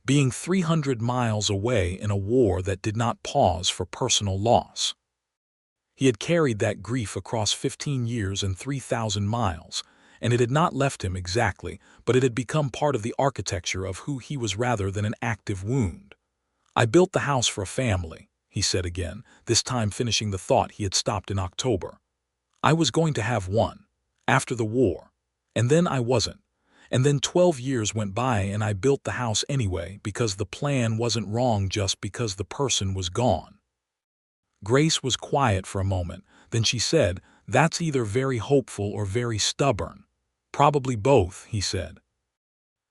being 300 miles away in a war that did not pause for personal loss. He had carried that grief across 15 years and 3,000 miles, and it had not left him exactly, but it had become part of the architecture of who he was rather than an active wound. "I built the house for a family," he said again, this time finishing the thought he had stopped in October. "I was going to have one, after the war, and then I wasn't. And then 12 years went by and I built the house anyway because the plan wasn't wrong just because the person was gone." Grace was quiet for a moment, then she said, "That's either very hopeful or very stubborn." "Probably both," he said.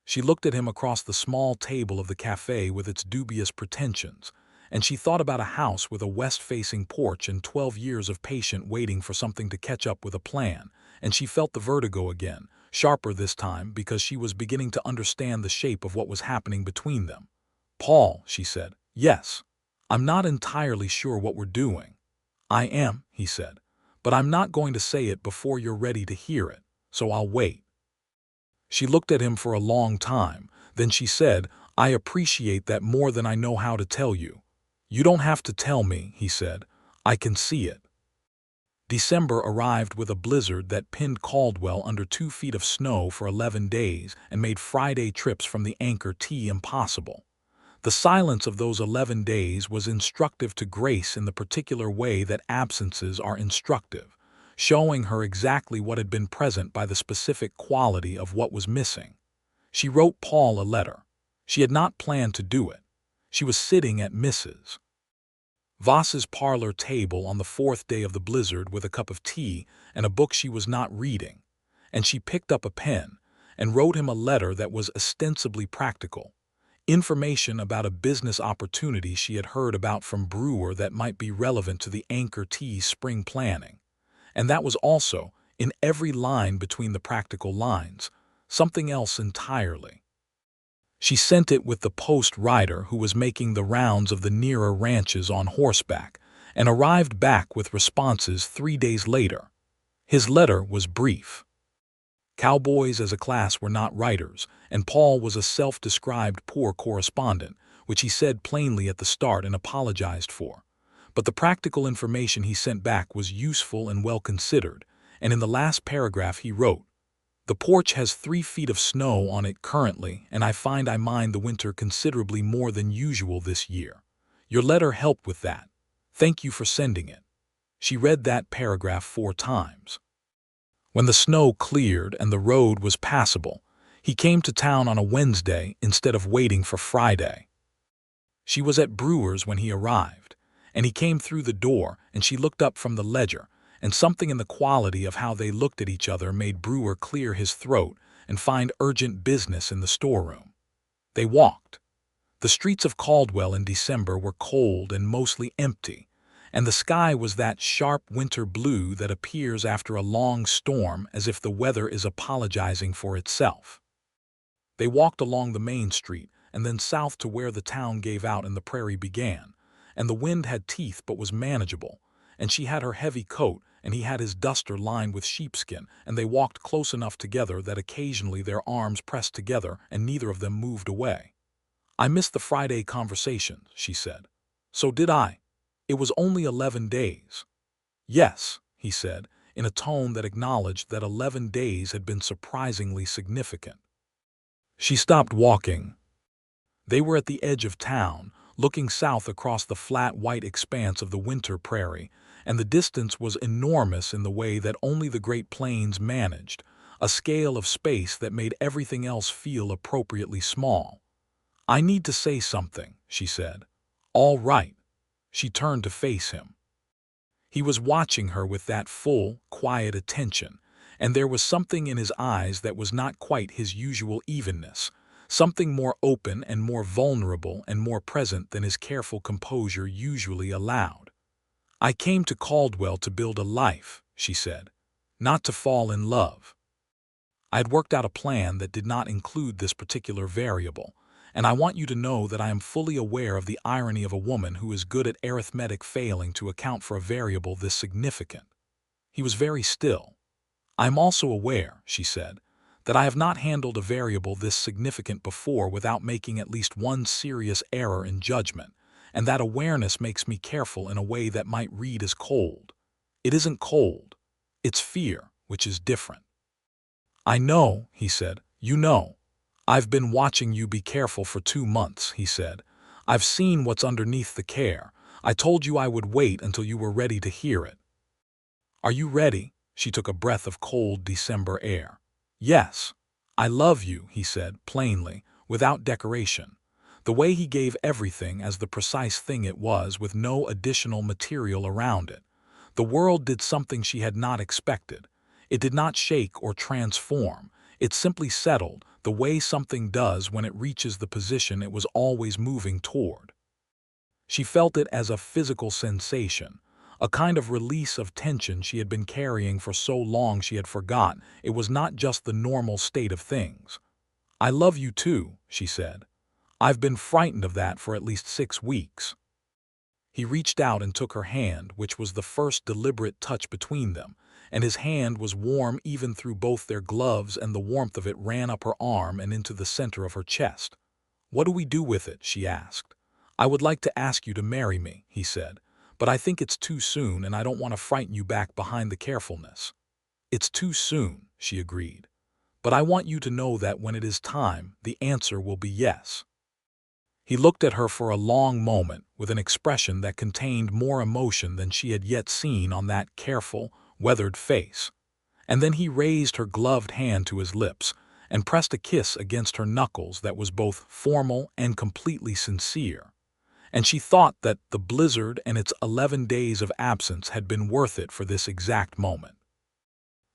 She looked at him across the small table of the cafe with its dubious pretensions, and she thought about a house with a west-facing porch and 12 years of patient waiting for something to catch up with a plan, and she felt the vertigo again, sharper this time because she was beginning to understand the shape of what was happening between them. "Paul," she said, "yes. I'm not entirely sure what we're doing." "I am," he said, "but I'm not going to say it before you're ready to hear it, so I'll wait." She looked at him for a long time, then she said, "I appreciate that more than I know how to tell you." "You don't have to tell me," he said. "I can see it." December arrived with a blizzard that pinned Caldwell under 2 feet of snow for 11 days and made Friday trips from the Anchor T impossible. The silence of those 11 days was instructive to Grace in the particular way that absences are instructive, showing her exactly what had been present by the specific quality of what was missing. She wrote Paul a letter. She had not planned to do it. She was sitting at Mrs. Voss's parlor table on the 4th day of the blizzard with a cup of tea and a book she was not reading, and she picked up a pen and wrote him a letter that was ostensibly practical, information about a business opportunity she had heard about from Brewer that might be relevant to the Anchor T's spring planning. And that was also, in every line between the practical lines, something else entirely. She sent it with the post rider who was making the rounds of the nearer ranches on horseback, and arrived back with responses 3 days later. His letter was brief. Cowboys as a class were not writers, and Paul was a self-described poor correspondent, which he said plainly at the start and apologized for. But the practical information he sent back was useful and well considered, and in the last paragraph he wrote, "The porch has 3 feet of snow on it currently, and I find I mind the winter considerably more than usual this year. Your letter helped with that. Thank you for sending it." She read that paragraph 4 times. When the snow cleared and the road was passable, he came to town on a Wednesday instead of waiting for Friday. She was at Brewer's when he arrived, and he came through the door and she looked up from the ledger, and something in the quality of how they looked at each other made Brewer clear his throat and find urgent business in the storeroom. They walked. The streets of Caldwell in December were cold and mostly empty, and the sky was that sharp winter blue that appears after a long storm as if the weather is apologizing for itself. They walked along the main street and then south to where the town gave out and the prairie began, and the wind had teeth but was manageable, and she had her heavy coat and he had his duster lined with sheepskin, and they walked close enough together that occasionally their arms pressed together and neither of them moved away. "I missed the Friday conversations," she said. "So did I. It was only 11 days. "Yes," he said, in a tone that acknowledged that 11 days had been surprisingly significant. She stopped walking. They were at the edge of town, looking south across the flat white expanse of the winter prairie, and the distance was enormous in the way that only the Great Plains managed, a scale of space that made everything else feel appropriately small. "I need to say something," she said. "All right." She turned to face him. He was watching her with that full, quiet attention, and there was something in his eyes that was not quite his usual evenness, something more open and more vulnerable and more present than his careful composure usually allowed. "I came to Caldwell to build a life," she said, "not to fall in love. I had worked out a plan that did not include this particular variable, and I want you to know that I am fully aware of the irony of a woman who is good at arithmetic failing to account for a variable this significant." He was very still. "I am also aware," she said, "that I have not handled a variable this significant before without making at least one serious error in judgment, and that awareness makes me careful in a way that might read as cold. It isn't cold. It's fear, which is different." "I know," he said. "You know. I've been watching you be careful for 2 months," he said. "I've seen what's underneath the care. I told you I would wait until you were ready to hear it." "Are you ready?" She took a breath of cold December air. "Yes. I love you," he said, plainly, without decoration. The way he gave everything as the precise thing it was, with no additional material around it. The world did something she had not expected. It did not shake or transform. It simply settled, the way something does when it reaches the position it was always moving toward. She felt it as a physical sensation, a kind of release of tension she had been carrying for so long she had forgotten it was not just the normal state of things. "I love you too," she said. "I've been frightened of that for at least 6 weeks." He reached out and took her hand, which was the first deliberate touch between them, and his hand was warm even through both their gloves, and the warmth of it ran up her arm and into the center of her chest. "What do we do with it?" she asked. "I would like to ask you to marry me," he said, "but I think it's too soon and I don't want to frighten you back behind the carefulness." "It's too soon," she agreed, "but I want you to know that when it is time, the answer will be yes." He looked at her for a long moment with an expression that contained more emotion than she had yet seen on that careful, weathered face. And then he raised her gloved hand to his lips and pressed a kiss against her knuckles that was both formal and completely sincere. And she thought that the blizzard and its 11 days of absence had been worth it for this exact moment.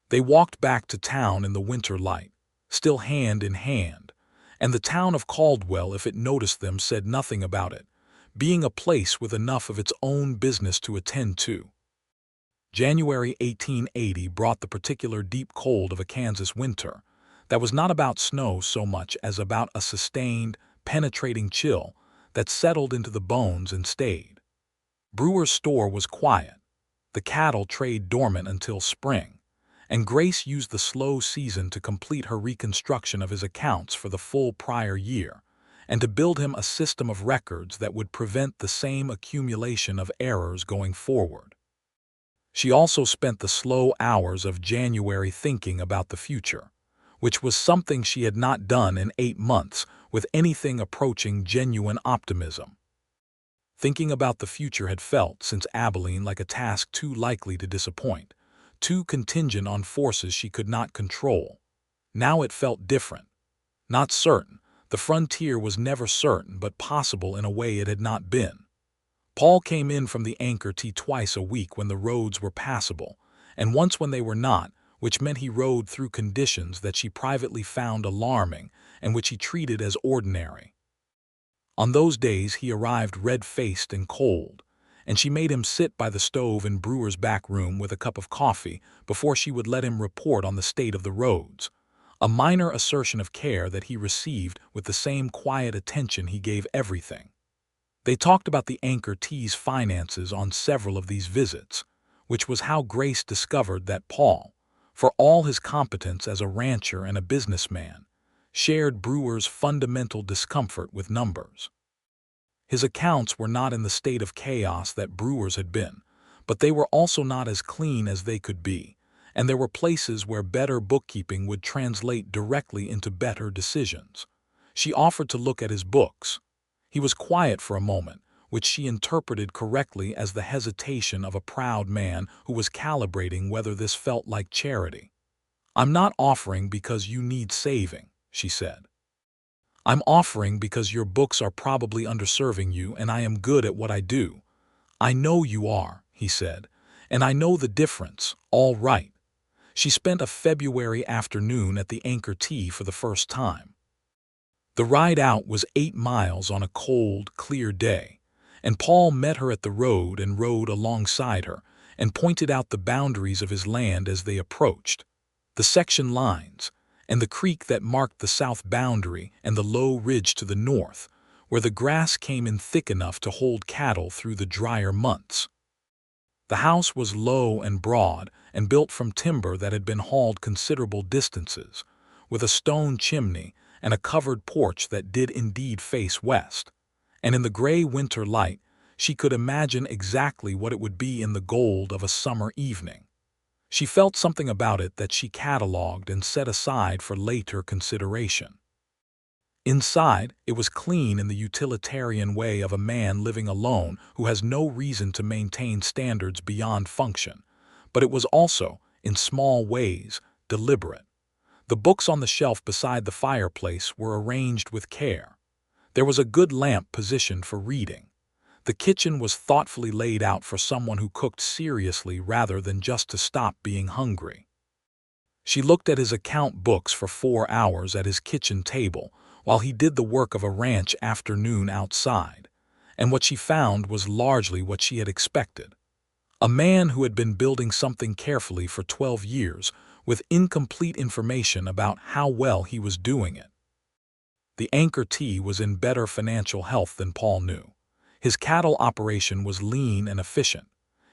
They walked back to town in the winter light, still hand in hand, and the town of Caldwell, if it noticed them, said nothing about it, being a place with enough of its own business to attend to. January 1880 brought the particular deep cold of a Kansas winter that was not about snow so much as about a sustained, penetrating chill that settled into the bones and stayed. Brewer's store was quiet, the cattle trade dormant until spring, and Grace used the slow season to complete her reconstruction of his accounts for the full prior year, and to build him a system of records that would prevent the same accumulation of errors going forward. She also spent the slow hours of January thinking about the future, which was something she had not done in 8 months with anything approaching genuine optimism. Thinking about the future had felt, since Abilene, like a task too likely to disappoint, too contingent on forces she could not control. Now it felt different. Not certain. The frontier was never certain, but possible in a way it had not been. Paul came in from the Anchor Tea twice a week when the roads were passable, and once when they were not, which meant he rode through conditions that she privately found alarming and which he treated as ordinary. On those days he arrived red-faced and cold, and she made him sit by the stove in Brewer's back room with a cup of coffee before she would let him report on the state of the roads, a minor assertion of care that he received with the same quiet attention he gave everything. They talked about the Anchor Tea's finances on several of these visits, which was how Grace discovered that Paul, for all his competence as a rancher and a businessman, shared Brewer's fundamental discomfort with numbers. His accounts were not in the state of chaos that Brewer's had been, but they were also not as clean as they could be, and there were places where better bookkeeping would translate directly into better decisions. She offered to look at his books. He was quiet for a moment, which she interpreted correctly as the hesitation of a proud man who was calibrating whether this felt like charity. "I'm not offering because you need saving," she said. "I'm offering because your books are probably underserving you and I am good at what I do." "I know you are," he said, "and I know the difference, all right." She spent a February afternoon at the Anchor Tea for the first time. The ride out was 8 miles on a cold, clear day, and Paul met her at the road and rode alongside her and pointed out the boundaries of his land as they approached, the section lines, and the creek that marked the south boundary and the low ridge to the north, where the grass came in thick enough to hold cattle through the drier months. The house was low and broad and built from timber that had been hauled considerable distances, with a stone chimney and a covered porch that did indeed face west, and in the gray winter light she could imagine exactly what it would be in the gold of a summer evening. She felt something about it that she catalogued and set aside for later consideration. Inside, it was clean in the utilitarian way of a man living alone who has no reason to maintain standards beyond function, but it was also, in small ways, deliberate. The books on the shelf beside the fireplace were arranged with care. There was a good lamp positioned for reading. The kitchen was thoughtfully laid out for someone who cooked seriously rather than just to stop being hungry. She looked at his account books for 4 hours at his kitchen table while he did the work of a ranch afternoon outside, and what she found was largely what she had expected. A man who had been building something carefully for 12 years with incomplete information about how well he was doing it. The Anchor Tea was in better financial health than Paul knew. His cattle operation was lean and efficient.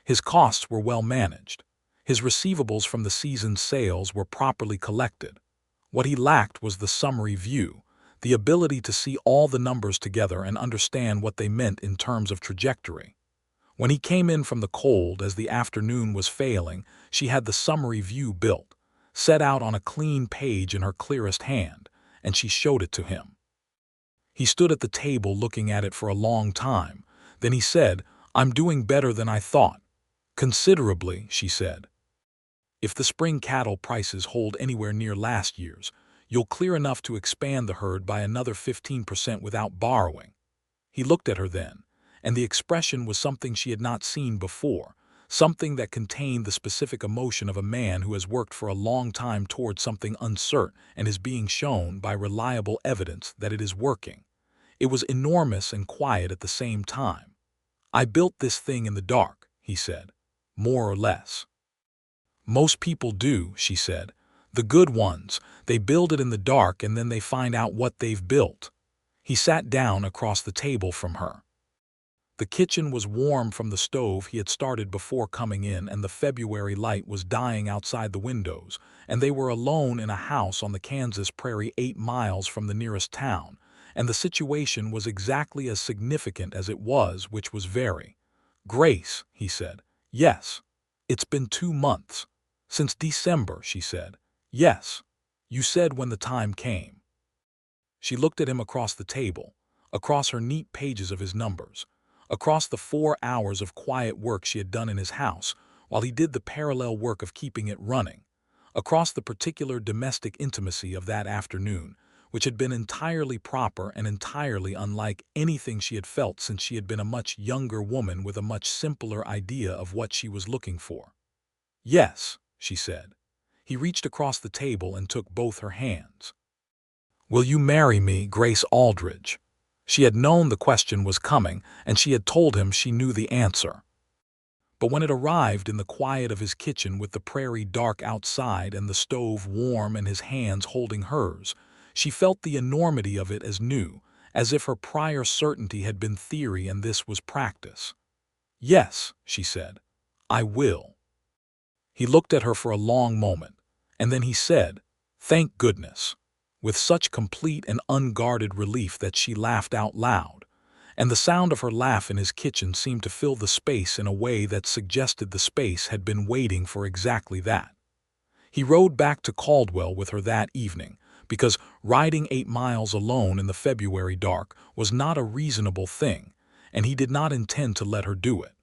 His costs were well managed. His receivables from the season's sales were properly collected. What he lacked was the summary view, the ability to see all the numbers together and understand what they meant in terms of trajectory. When he came in from the cold as the afternoon was failing, she had the summary view built, set out on a clean page in her clearest hand, and she showed it to him. He stood at the table looking at it for a long time. Then he said, "I'm doing better than I thought." "Considerably," she said. "If the spring cattle prices hold anywhere near last year's, you'll clear enough to expand the herd by another 15% without borrowing." He looked at her then, and the expression was something she had not seen before, something that contained the specific emotion of a man who has worked for a long time toward something uncertain and is being shown by reliable evidence that it is working. It was enormous and quiet at the same time. "I built this thing in the dark," he said, "more or less." "Most people do," she said. "The good ones, they build it in the dark and then they find out what they've built." He sat down across the table from her. The kitchen was warm from the stove he had started before coming in, and the February light was dying outside the windows, and they were alone in a house on the Kansas prairie 8 miles from the nearest town, and the situation was exactly as significant as it was, which was very. "Grace," he said. "Yes. It's been 2 months. Since December," she said. "Yes. You said when the time came." She looked at him across the table, across her neat pages of his numbers, across the 4 hours of quiet work she had done in his house while he did the parallel work of keeping it running, across the particular domestic intimacy of that afternoon, which had been entirely proper and entirely unlike anything she had felt since she had been a much younger woman with a much simpler idea of what she was looking for. "Yes," she said. He reached across the table and took both her hands. "Will you marry me, Grace Aldridge?" She had known the question was coming, and she had told him she knew the answer. But when it arrived in the quiet of his kitchen with the prairie dark outside and the stove warm and his hands holding hers, she felt the enormity of it as new, as if her prior certainty had been theory and this was practice. "Yes," she said, "I will." He looked at her for a long moment, and then he said, "Thank goodness," with such complete and unguarded relief that she laughed out loud, and the sound of her laugh in his kitchen seemed to fill the space in a way that suggested the space had been waiting for exactly that. He rode back to Caldwell with her that evening, because riding 8 miles alone in the February dark was not a reasonable thing, and he did not intend to let her do it.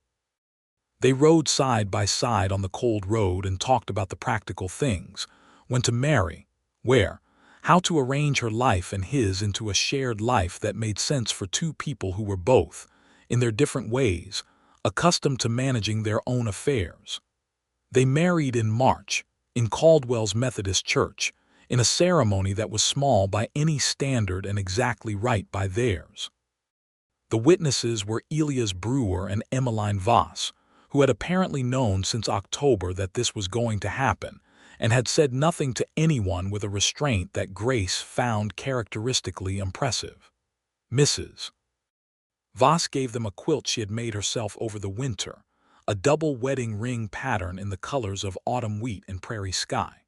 They rode side by side on the cold road and talked about the practical things, when to marry, where, how to arrange her life and his into a shared life that made sense for two people who were both, in their different ways, accustomed to managing their own affairs. They married in March, in Caldwell's Methodist Church, in a ceremony that was small by any standard and exactly right by theirs. The witnesses were Elias Brewer and Emmeline Voss, who had apparently known since October that this was going to happen, and had said nothing to anyone with a restraint that Grace found characteristically impressive. Mrs. Voss gave them a quilt she had made herself over the winter, a double wedding ring pattern in the colors of autumn wheat and prairie sky.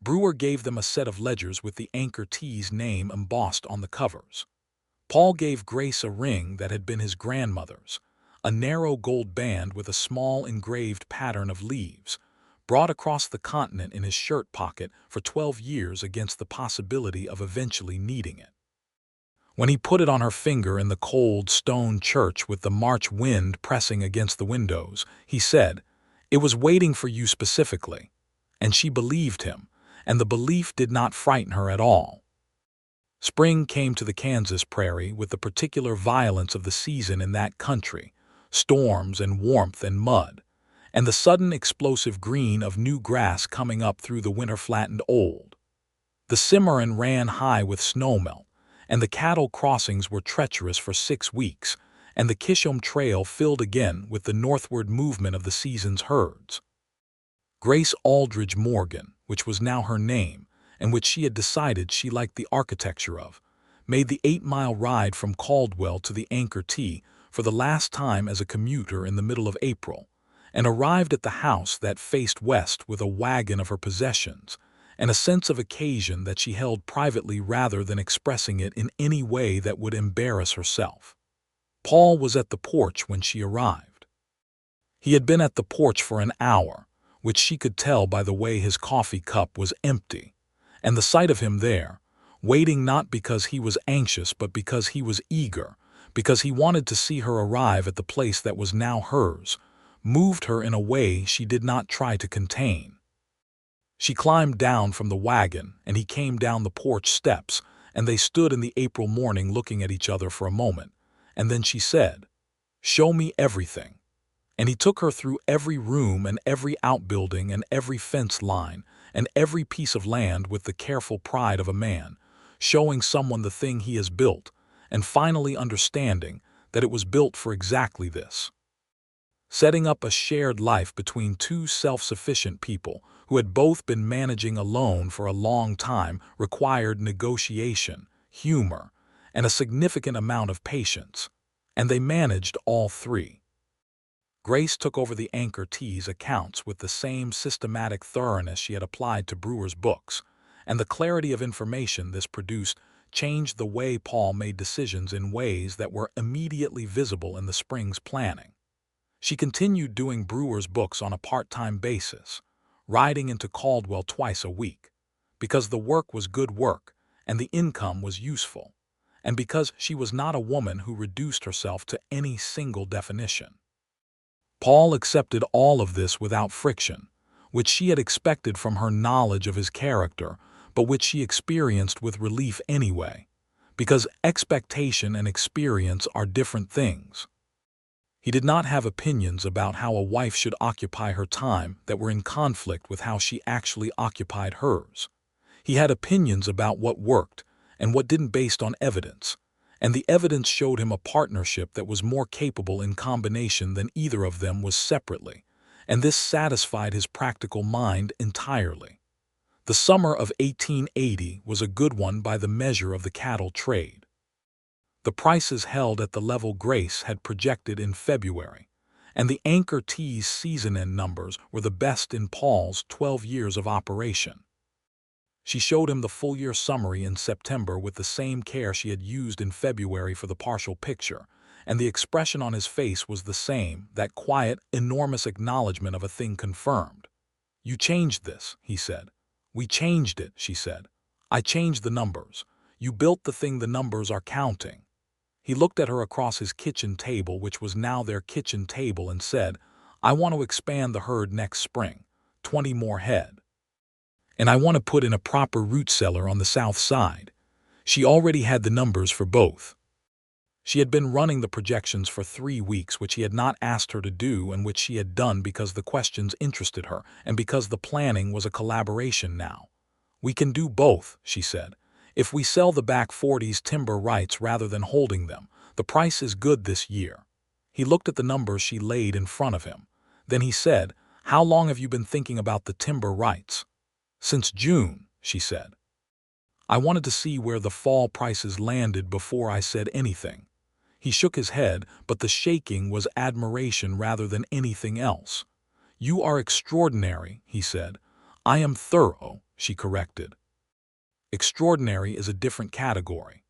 Brewer gave them a set of ledgers with the Anchor Tea's name embossed on the covers. Paul gave Grace a ring that had been his grandmother's, a narrow gold band with a small engraved pattern of leaves, brought across the continent in his shirt pocket for 12 years against the possibility of eventually needing it. When he put it on her finger in the cold stone church with the March wind pressing against the windows, he said, "It was waiting for you specifically." And she believed him, and the belief did not frighten her at all. Spring came to the Kansas prairie with the particular violence of the season in that country, storms and warmth and mud, and the sudden explosive green of new grass coming up through the winter-flattened old. The Cimarron ran high with snowmelt, and the cattle crossings were treacherous for 6 weeks, and the Kishom Trail filled again with the northward movement of the season's herds. Grace Aldridge Morgan, which was now her name, and which she had decided she liked the architecture of, made the 8-mile ride from Caldwell to the Anchor Tea for the last time as a commuter in the middle of April, and arrived at the house that faced west with a wagon of her possessions, and a sense of occasion that she held privately rather than expressing it in any way that would embarrass herself. Paul was at the porch when she arrived. He had been at the porch for an hour, which she could tell by the way his coffee cup was empty, and the sight of him there, waiting not because he was anxious but because he was eager, because he wanted to see her arrive at the place that was now hers, moved her in a way she did not try to contain. She climbed down from the wagon, and he came down the porch steps, and they stood in the April morning looking at each other for a moment, and then she said, "Show me everything." And he took her through every room and every outbuilding and every fence line and every piece of land with the careful pride of a man, showing someone the thing he has built, and finally understanding that it was built for exactly this. Setting up a shared life between two self-sufficient people who had both been managing alone for a long time required negotiation, humor, and a significant amount of patience, and they managed all three. Grace took over the Anchor Tea's accounts with the same systematic thoroughness she had applied to Brewer's books, and the clarity of information this produced changed the way Paul made decisions in ways that were immediately visible in the spring's planning. She continued doing brewer's books on a part-time basis, riding into Caldwell twice a week, because the work was good work and the income was useful, and because she was not a woman who reduced herself to any single definition. Paul accepted all of this without friction, which she had expected from her knowledge of his character, but which she experienced with relief anyway, because expectation and experience are different things. He did not have opinions about how a wife should occupy her time that were in conflict with how she actually occupied hers. He had opinions about what worked and what didn't based on evidence, and the evidence showed him a partnership that was more capable in combination than either of them was separately, and this satisfied his practical mind entirely. The summer of 1880 was a good one by the measure of the cattle trade. The prices held at the level Grace had projected in February, and the Anchor Tea's season-end numbers were the best in Paul's 12 years of operation. She showed him the full-year summary in September with the same care she had used in February for the partial picture, and the expression on his face was the same, that quiet, enormous acknowledgement of a thing confirmed. "You changed this," he said. "We changed it," she said. "I changed the numbers. You built the thing the numbers are counting." He looked at her across his kitchen table, which was now their kitchen table, and said, "I want to expand the herd next spring, 20 more head. And I want to put in a proper root cellar on the south side." She already had the numbers for both. She had been running the projections for 3 weeks, which he had not asked her to do and which she had done because the questions interested her and because the planning was a collaboration now. "We can do both," she said. "If we sell the back 40's timber rights rather than holding them, the price is good this year." He looked at the numbers she laid in front of him. Then he said, "How long have you been thinking about the timber rights?" "Since June," she said. "I wanted to see where the fall prices landed before I said anything." He shook his head, but the shaking was admiration rather than anything else. "You are extraordinary," he said. "I am thorough," she corrected. "Extraordinary is a different category."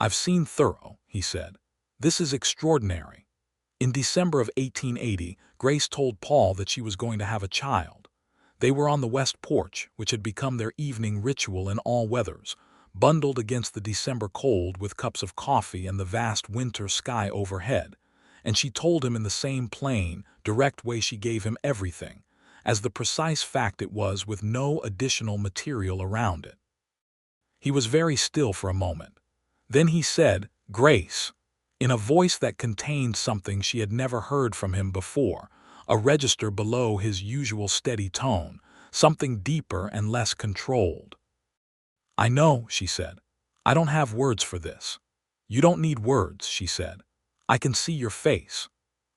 "I've seen thorough," he said. "This is extraordinary." In December of 1880, Grace told Paul that she was going to have a child. They were on the west porch, which had become their evening ritual in all weathers, bundled against the December cold with cups of coffee and the vast winter sky overhead, and she told him in the same plain, direct way she gave him everything, as the precise fact it was with no additional material around it. He was very still for a moment. Then he said, "Grace," in a voice that contained something she had never heard from him before, a register below his usual steady tone, something deeper and less controlled. "I know," she said. "I don't have words for this." "You don't need words," she said. "I can see your face."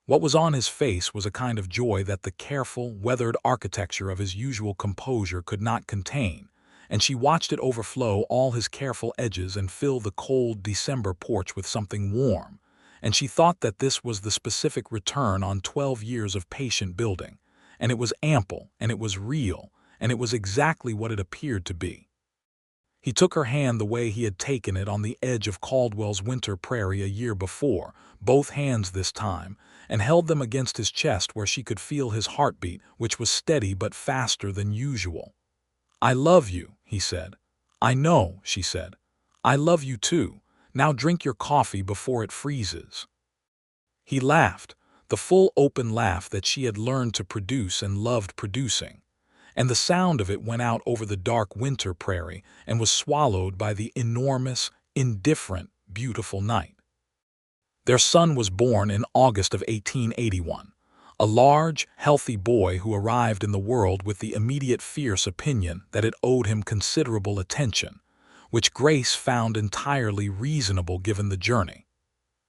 What was on his face was a kind of joy that the careful, weathered architecture of his usual composure could not contain, and she watched it overflow all his careful edges and fill the cold December porch with something warm, and she thought that this was the specific return on 12 years of patient building, and it was ample, and it was real, and it was exactly what it appeared to be. He took her hand the way he had taken it on the edge of Caldwell's winter prairie a year before, both hands this time, and held them against his chest where she could feel his heartbeat, which was steady but faster than usual. "I love you," he said. "I know," she said. "I love you too. Now drink your coffee before it freezes." He laughed, the full open laugh that she had learned to produce and loved producing, and the sound of it went out over the dark winter prairie and was swallowed by the enormous, indifferent, beautiful night. Their son was born in August of 1881, a large, healthy boy who arrived in the world with the immediate fierce opinion that it owed him considerable attention, which Grace found entirely reasonable given the journey.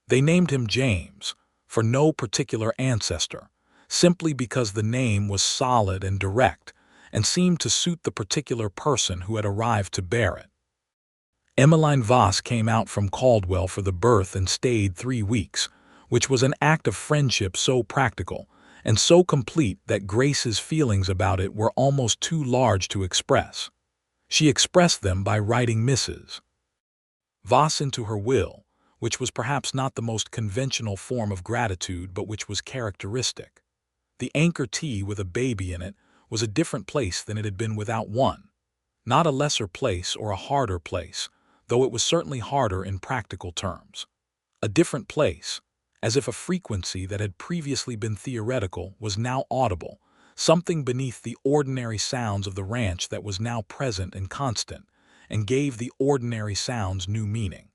They named him James, for no particular ancestor, simply because the name was solid and direct and seemed to suit the particular person who had arrived to bear it. Emmeline Voss came out from Caldwell for the birth and stayed 3 weeks, which was an act of friendship so practical and so complete that Grace's feelings about it were almost too large to express. She expressed them by writing Mrs. vas into her will, which was perhaps not the most conventional form of gratitude but which was characteristic. The anchor tea with a baby in it was a different place than it had been without one. Not a lesser place or a harder place, though it was certainly harder in practical terms. A different place, as if a frequency that had previously been theoretical was now audible, something beneath the ordinary sounds of the ranch that was now present and constant, and gave the ordinary sounds new meaning.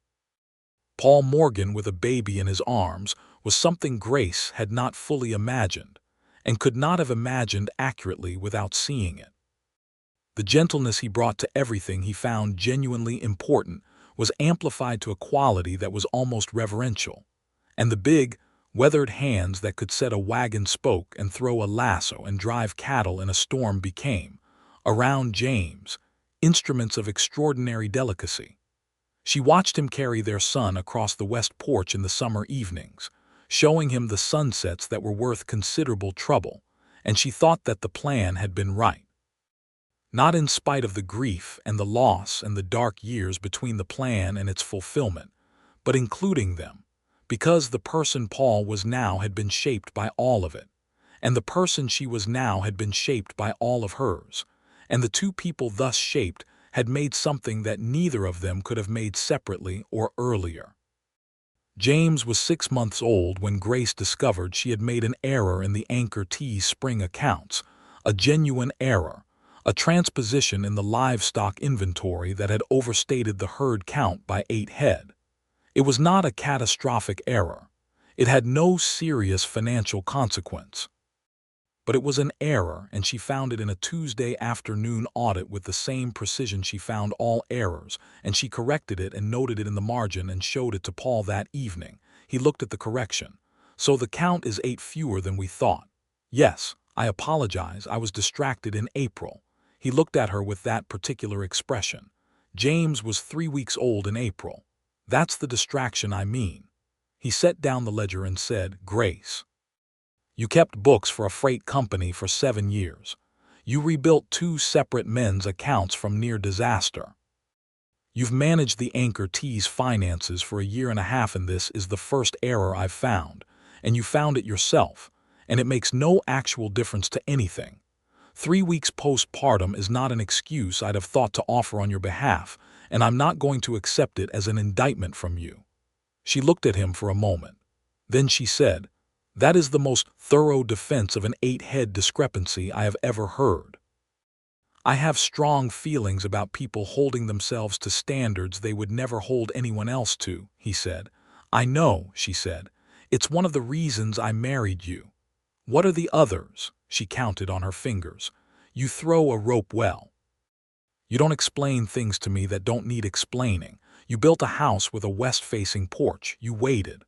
Paul Morgan with a baby in his arms was something Grace had not fully imagined, and could not have imagined accurately without seeing it. The gentleness he brought to everything he found genuinely important was amplified to a quality that was almost reverential, and the big, weathered hands that could set a wagon spoke and throw a lasso and drive cattle in a storm became, around James, instruments of extraordinary delicacy. She watched him carry their son across the west porch in the summer evenings, showing him the sunsets that were worth considerable trouble, and she thought that the plan had been right. Not in spite of the grief and the loss and the dark years between the plan and its fulfillment, but including them, because the person Paul was now had been shaped by all of it, and the person she was now had been shaped by all of hers, and the two people thus shaped had made something that neither of them could have made separately or earlier. James was 6 months old when Grace discovered she had made an error in the Anchor Tea's spring accounts, a genuine error, a transposition in the livestock inventory that had overstated the herd count by 8 head. It was not a catastrophic error. It had no serious financial consequence. But it was an error, and she found it in a Tuesday afternoon audit with the same precision she found all errors, and she corrected it and noted it in the margin and showed it to Paul that evening. He looked at the correction. So the count is 8 fewer than we thought. Yes, I apologize, I was distracted in April. He looked at her with that particular expression. James was 3 weeks old in April. That's the distraction I mean. He set down the ledger and said, Grace, you kept books for a freight company for 7 years. You rebuilt 2 separate men's accounts from near disaster. You've managed the Anchor Tea's finances for a year and a half, and this is the first error I've found, and you found it yourself, and it makes no actual difference to anything. 3 weeks postpartum is not an excuse I'd have thought to offer on your behalf, and I'm not going to accept it as an indictment from you. She looked at him for a moment. Then she said, that is the most thorough defense of an 8-head discrepancy I have ever heard. I have strong feelings about people holding themselves to standards they would never hold anyone else to, he said. I know, she said. It's one of the reasons I married you. What are the others? She counted on her fingers. You throw a rope well. You don't explain things to me that don't need explaining. You built a house with a west-facing porch. You waited.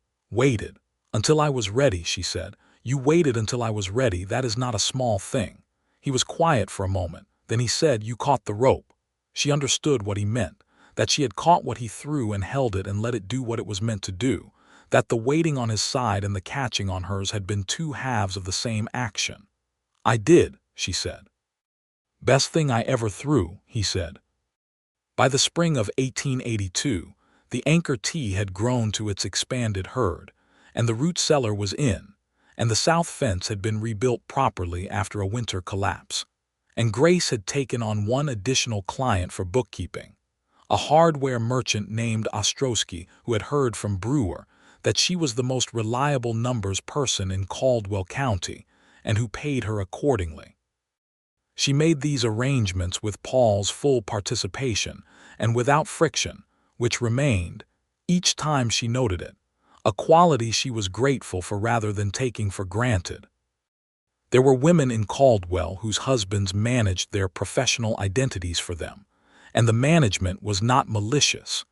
Until I was ready, she said. You waited until I was ready. That is not a small thing. He was quiet for a moment. Then he said, you caught the rope. She understood what he meant, that she had caught what he threw and held it and let it do what it was meant to do, that the waiting on his side and the catching on hers had been 2 halves of the same action. I did, she said. Best thing I ever threw, he said. By the spring of 1882, the Anchor Tea had grown to its expanded herd, and the root cellar was in, and the south fence had been rebuilt properly after a winter collapse. And Grace had taken on one additional client for bookkeeping, a hardware merchant named Ostrowski, who had heard from Brewer that she was the most reliable numbers person in Caldwell County, and who paid her accordingly. She made these arrangements with Paul's full participation and without friction, which remained, each time she noted it, a quality she was grateful for rather than taking for granted. There were women in Caldwell whose husbands managed their professional identities for them, and the management was not malicious.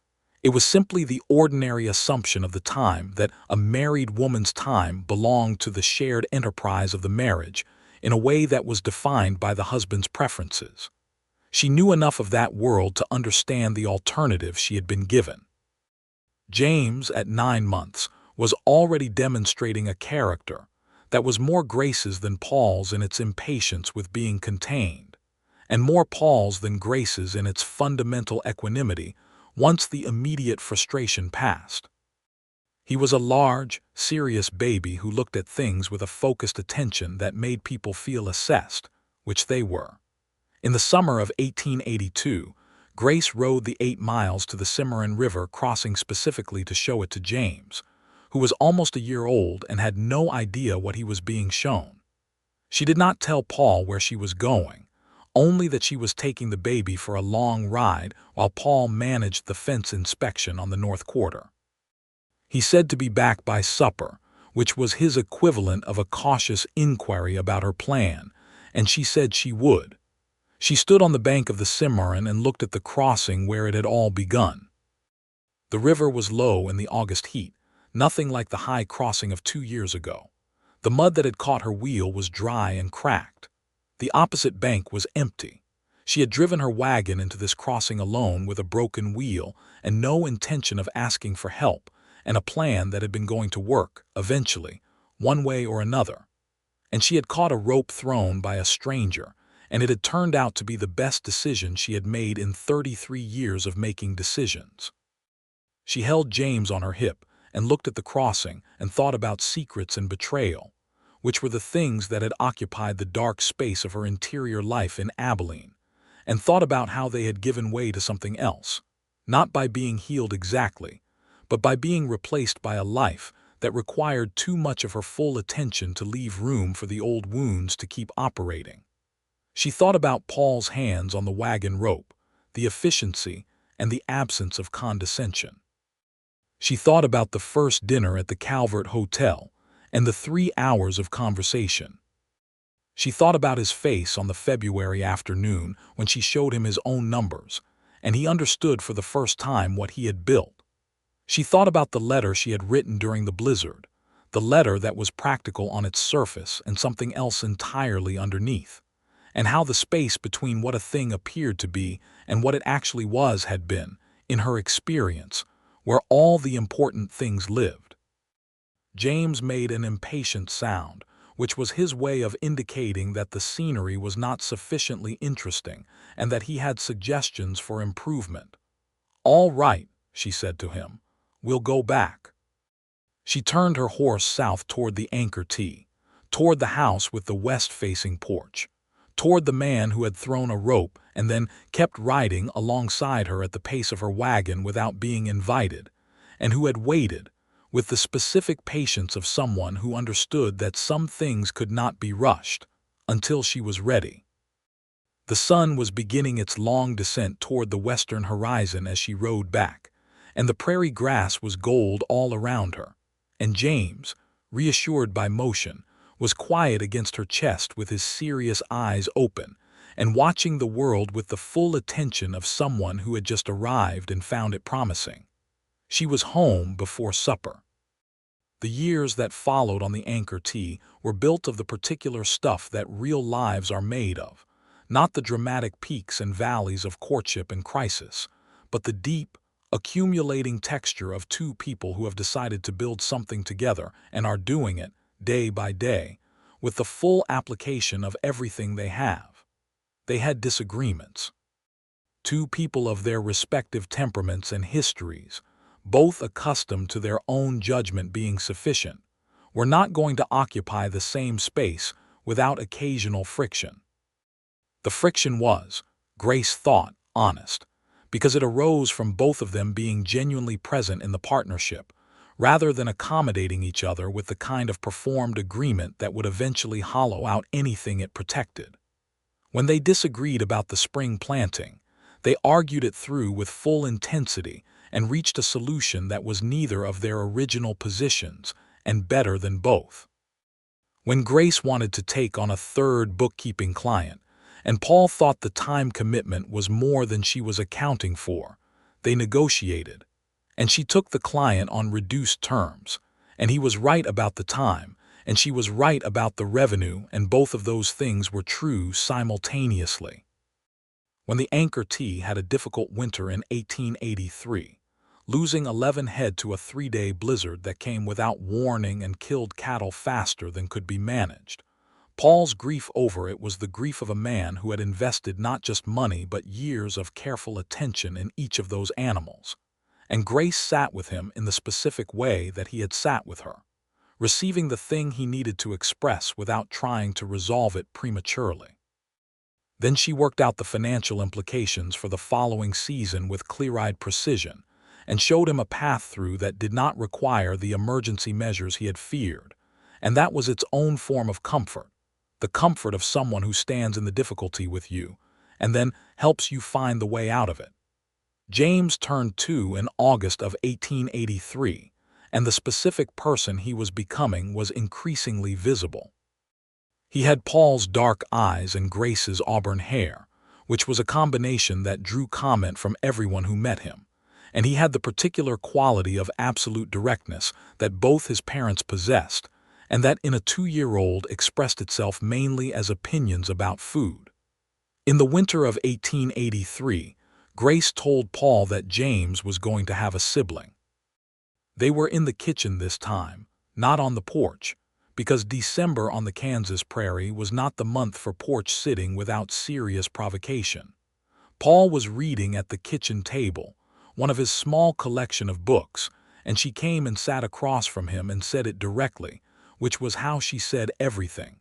It was simply the ordinary assumption of the time that a married woman's time belonged to the shared enterprise of the marriage in a way that was defined by the husband's preferences. She knew enough of that world to understand the alternative she had been given. James, at 9 months, was already demonstrating a character that was more Grace's than Paul's in its impatience with being contained, and more Paul's than Grace's in its fundamental equanimity once the immediate frustration passed. He was a large, serious baby who looked at things with a focused attention that made people feel assessed, which they were. In the summer of 1882, Grace rode the 8 miles to the Cimarron River crossing specifically to show it to James, who was almost a year old and had no idea what he was being shown. She did not tell Paul where she was going, only that she was taking the baby for a long ride while Paul managed the fence inspection on the north quarter. He said to be back by supper, which was his equivalent of a cautious inquiry about her plan, and she said she would. She stood on the bank of the Cimarron and looked at the crossing where it had all begun. The river was low in the August heat, nothing like the high crossing of 2 years ago. The mud that had caught her wheel was dry and cracked. The opposite bank was empty. She had driven her wagon into this crossing alone with a broken wheel and no intention of asking for help, and a plan that had been going to work, eventually, one way or another. And she had caught a rope thrown by a stranger, and it had turned out to be the best decision she had made in 33 years of making decisions. She held James on her hip and looked at the crossing and thought about secrets and betrayal, which were the things that had occupied the dark space of her interior life in Abilene, and thought about how they had given way to something else, not by being healed exactly, but by being replaced by a life that required too much of her full attention to leave room for the old wounds to keep operating. She thought about Paul's hands on the wagon rope, the efficiency, and the absence of condescension. She thought about the first dinner at the Calvert Hotel and the 3 hours of conversation. She thought about his face on the February afternoon when she showed him his own numbers, and he understood for the first time what he had built. She thought about the letter she had written during the blizzard, the letter that was practical on its surface and something else entirely underneath, and how the space between what a thing appeared to be and what it actually was had been, in her experience, where all the important things lived. James made an impatient sound, which was his way of indicating that the scenery was not sufficiently interesting and that he had suggestions for improvement. "All right," she said to him. "We'll go back." She turned her horse south toward the anchor tee, toward the house with the west-facing porch, toward the man who had thrown a rope and then kept riding alongside her at the pace of her wagon without being invited, and who had waited, with the specific patience of someone who understood that some things could not be rushed, until she was ready. The sun was beginning its long descent toward the western horizon as she rode back, and the prairie grass was gold all around her, and James, reassured by motion, was quiet against her chest with his serious eyes open and watching the world with the full attention of someone who had just arrived and found it promising. She was home before supper. The years that followed on the anchor tee were built of the particular stuff that real lives are made of, not the dramatic peaks and valleys of courtship and crisis, but the deep, accumulating texture of two people who have decided to build something together and are doing it, day by day, with the full application of everything they have. They had disagreements. Two people of their respective temperaments and histories, both accustomed to their own judgment being sufficient, were not going to occupy the same space without occasional friction. The friction was, Grace thought, honest, because it arose from both of them being genuinely present in the partnership, rather than accommodating each other with the kind of performed agreement that would eventually hollow out anything it protected. When they disagreed about the spring planting, they argued it through with full intensity and reached a solution that was neither of their original positions and better than both. When Grace wanted to take on a third bookkeeping client, and Paul thought the time commitment was more than she was accounting for, they negotiated, and she took the client on reduced terms, and he was right about the time, and she was right about the revenue, and both of those things were true simultaneously. When the anchor tee had a difficult winter in 1883, losing 11 head to a 3-day blizzard that came without warning and killed cattle faster than could be managed, Paul's grief over it was the grief of a man who had invested not just money but years of careful attention in each of those animals. And Grace sat with him in the specific way that he had sat with her, receiving the thing he needed to express without trying to resolve it prematurely. Then she worked out the financial implications for the following season with clear-eyed precision, and showed him a path through that did not require the emergency measures he had feared, and that was its own form of comfort, the comfort of someone who stands in the difficulty with you, and then helps you find the way out of it. James turned 2 in August of 1883, and the specific person he was becoming was increasingly visible. He had Paul's dark eyes and Grace's auburn hair, which was a combination that drew comment from everyone who met him, and he had the particular quality of absolute directness that both his parents possessed, and that in a 2-year-old expressed itself mainly as opinions about food. In the winter of 1883, Grace told Paul that James was going to have a sibling. They were in the kitchen this time, not on the porch, because December on the Kansas prairie was not the month for porch sitting without serious provocation. Paul was reading at the kitchen table, one of his small collection of books, and she came and sat across from him and said it directly, which was how she said everything.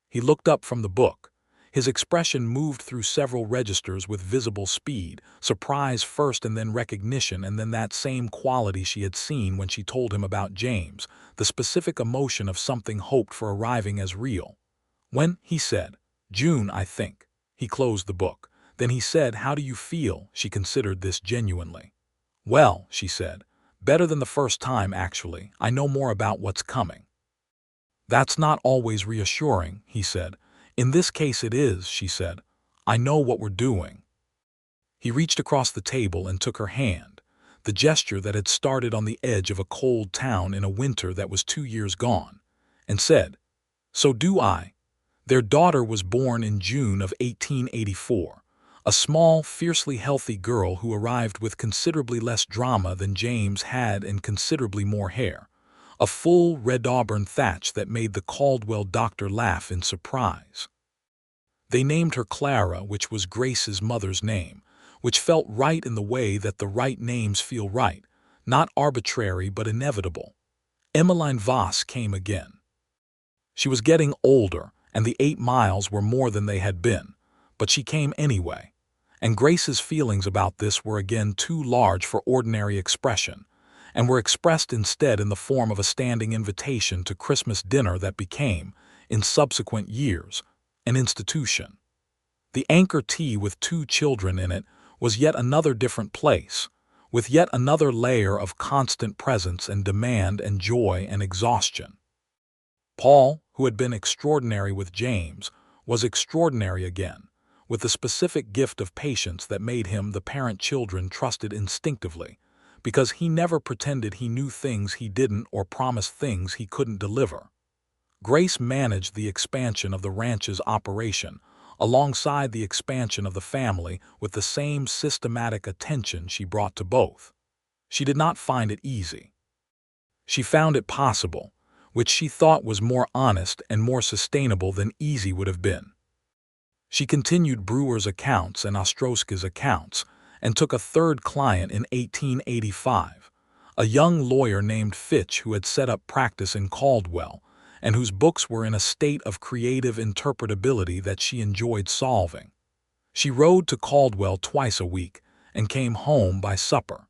He looked up from the book. His expression moved through several registers with visible speed, surprise first and then recognition, and then that same quality she had seen when she told him about James, the specific emotion of something hoped for arriving as real. When, he said, "June, I think." He closed the book. Then he said, "How do you feel?" She considered this genuinely. "Well," she said, "better than the first time, actually. I know more about what's coming." "That's not always reassuring," he said. "In this case it is," she said. "I know what we're doing." He reached across the table and took her hand, the gesture that had started on the edge of a cold town in a winter that was 2 years gone, and said, "So do I." Their daughter was born in June of 1884, a small, fiercely healthy girl who arrived with considerably less drama than James had and considerably more hair, a full red auburn thatch that made the Caldwell doctor laugh in surprise. They named her Clara, which was Grace's mother's name, which felt right in the way that the right names feel right, not arbitrary but inevitable. Emmeline Voss came again. She was getting older, and the 8 miles were more than they had been, but she came anyway, and Grace's feelings about this were again too large for ordinary expression, and were expressed instead in the form of a standing invitation to Christmas dinner that became, in subsequent years, an institution. The Anchor Tea with 2 children in it was yet another different place, with yet another layer of constant presence and demand and joy and exhaustion. Paul, who had been extraordinary with James, was extraordinary again, with the specific gift of patience that made him the parent children trusted instinctively, because he never pretended he knew things he didn't or promised things he couldn't deliver. Grace managed the expansion of the ranch's operation alongside the expansion of the family with the same systematic attention she brought to both. She did not find it easy. She found it possible, which she thought was more honest and more sustainable than easy would have been. She continued Brewer's accounts and Ostroska's accounts, and took a third client in 1885, a young lawyer named Fitch who had set up practice in Caldwell, and whose books were in a state of creative interpretability that she enjoyed solving. She rode to Caldwell twice a week, and came home by supper.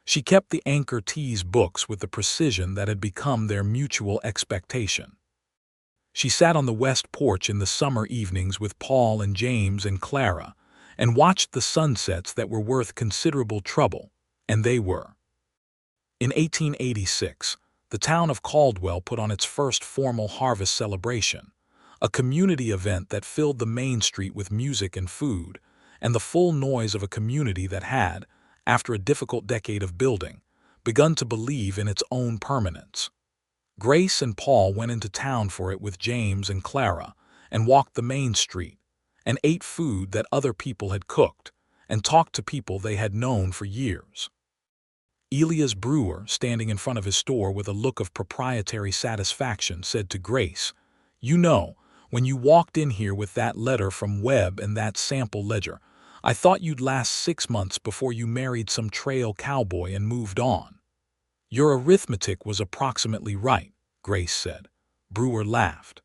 She kept the Anchor Tea's books with the precision that had become their mutual expectation. She sat on the west porch in the summer evenings with Paul and James and Clara, and watched the sunsets that were worth considerable trouble, and they were. In 1886, the town of Caldwell put on its first formal harvest celebration, a community event that filled the main street with music and food, and the full noise of a community that had, after a difficult decade of building, begun to believe in its own permanence. Grace and Paul went into town for it with James and Clara, and walked the main street, and ate food that other people had cooked, and talked to people they had known for years. Elias Brewer, standing in front of his store with a look of proprietary satisfaction, said to Grace, "You know, When you walked in here with that letter from Webb and that sample ledger, I thought you'd last 6 months before you married some trail cowboy and moved on." "Your arithmetic was approximately right," Grace said. Brewer laughed.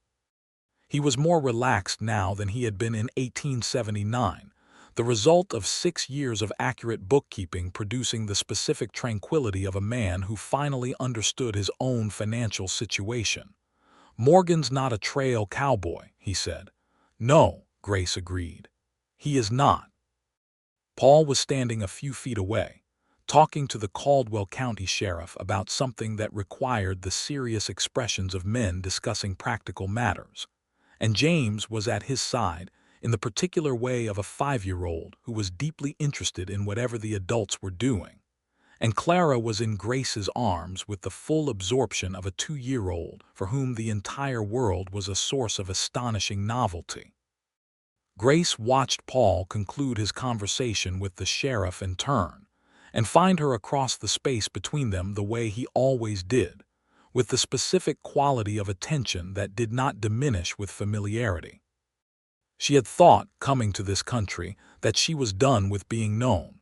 He was more relaxed now than he had been in 1879, the result of 6 years of accurate bookkeeping producing the specific tranquility of a man who finally understood his own financial situation. "Morgan's not a trail cowboy," he said. "No," Grace agreed. "He is not." Paul was standing a few feet away, talking to the Caldwell County Sheriff about something that required the serious expressions of men discussing practical matters, and James was at his side in the particular way of a 5-year-old who was deeply interested in whatever the adults were doing, and Clara was in Grace's arms with the full absorption of a 2-year-old for whom the entire world was a source of astonishing novelty. Grace watched Paul conclude his conversation with the sheriff in turn, and find her across the space between them the way he always did, with the specific quality of attention that did not diminish with familiarity. She had thought, coming to this country, that she was done with being known.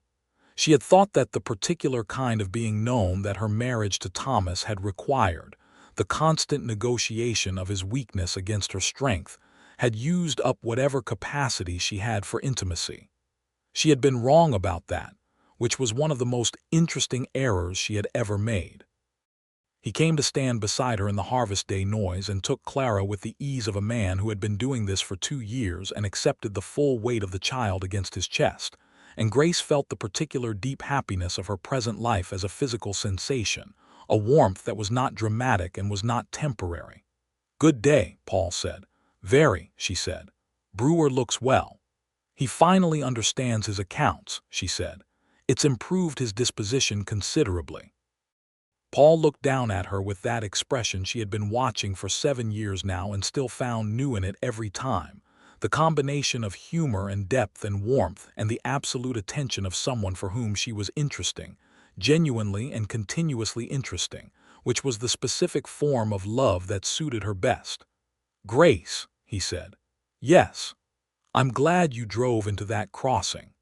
She had thought that the particular kind of being known that her marriage to Thomas had required, the constant negotiation of his weakness against her strength, had used up whatever capacity she had for intimacy. She had been wrong about that, which was one of the most interesting errors she had ever made. He came to stand beside her in the harvest day noise and took Clara with the ease of a man who had been doing this for 2 years and accepted the full weight of the child against his chest, and Grace felt the particular deep happiness of her present life as a physical sensation, a warmth that was not dramatic and was not temporary. "Good day," Paul said. "Very," she said. "Brewer looks well." "He finally understands his accounts," she said. "It's improved his disposition considerably." Paul looked down at her with that expression she had been watching for 7 years now and still found new in it every time, the combination of humor and depth and warmth and the absolute attention of someone for whom she was interesting, genuinely and continuously interesting, which was the specific form of love that suited her best. "Grace," he said. "Yes. I'm glad you drove into that crossing."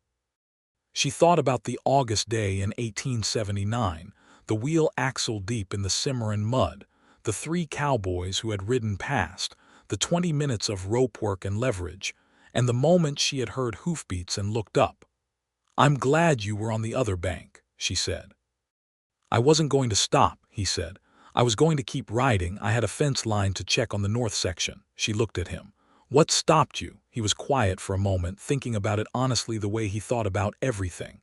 She thought about the August day in 1879, the wheel axle deep in the Cimarron mud, the 3 cowboys who had ridden past, the 20 minutes of rope work and leverage, and the moment she had heard hoofbeats and looked up. "I'm glad you were on the other bank," she said. "I wasn't going to stop," he said. "I was going to keep riding. I had a fence line to check on the north section." She looked at him. "What stopped you?" He was quiet for a moment, thinking about it honestly the way he thought about everything.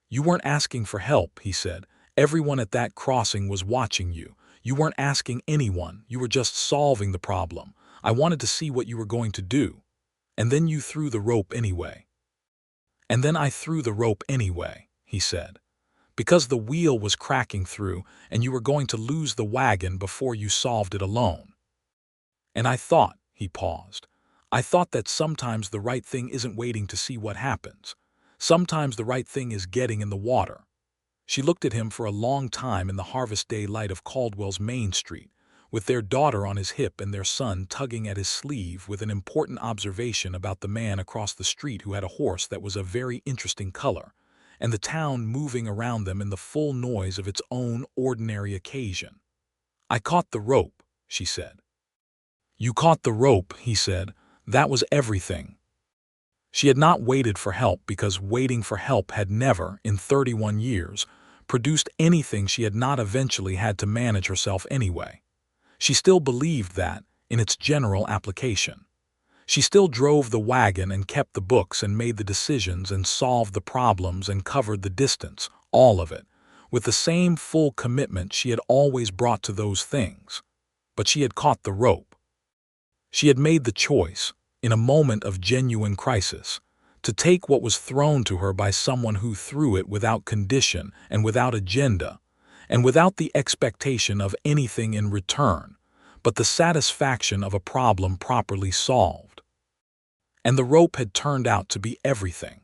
"You weren't asking for help," he said. "Everyone at that crossing was watching you. You weren't asking anyone. You were just solving the problem. I wanted to see what you were going to do. And then you threw the rope anyway." "And then I threw the rope anyway," he said. "Because the wheel was cracking through and you were going to lose the wagon before you solved it alone. And I thought," he paused, "I thought that sometimes the right thing isn't waiting to see what happens. Sometimes the right thing is getting in the water." She looked at him for a long time in the harvest day light of Caldwell's Main Street, with their daughter on his hip and their son tugging at his sleeve, with an important observation about the man across the street who had a horse that was a very interesting color, and the town moving around them in the full noise of its own ordinary occasion. "I caught the rope," she said. "You caught the rope," he said. "That was everything." She had not waited for help because waiting for help had never, in 31 years, produced anything she had not eventually had to manage herself anyway. She still believed that, in its general application. She still drove the wagon and kept the books and made the decisions and solved the problems and covered the distance, all of it, with the same full commitment she had always brought to those things. But she had caught the rope. She had made the choice, in a moment of genuine crisis, to take what was thrown to her by someone who threw it without condition and without agenda, and without the expectation of anything in return, but the satisfaction of a problem properly solved. And the rope had turned out to be everything.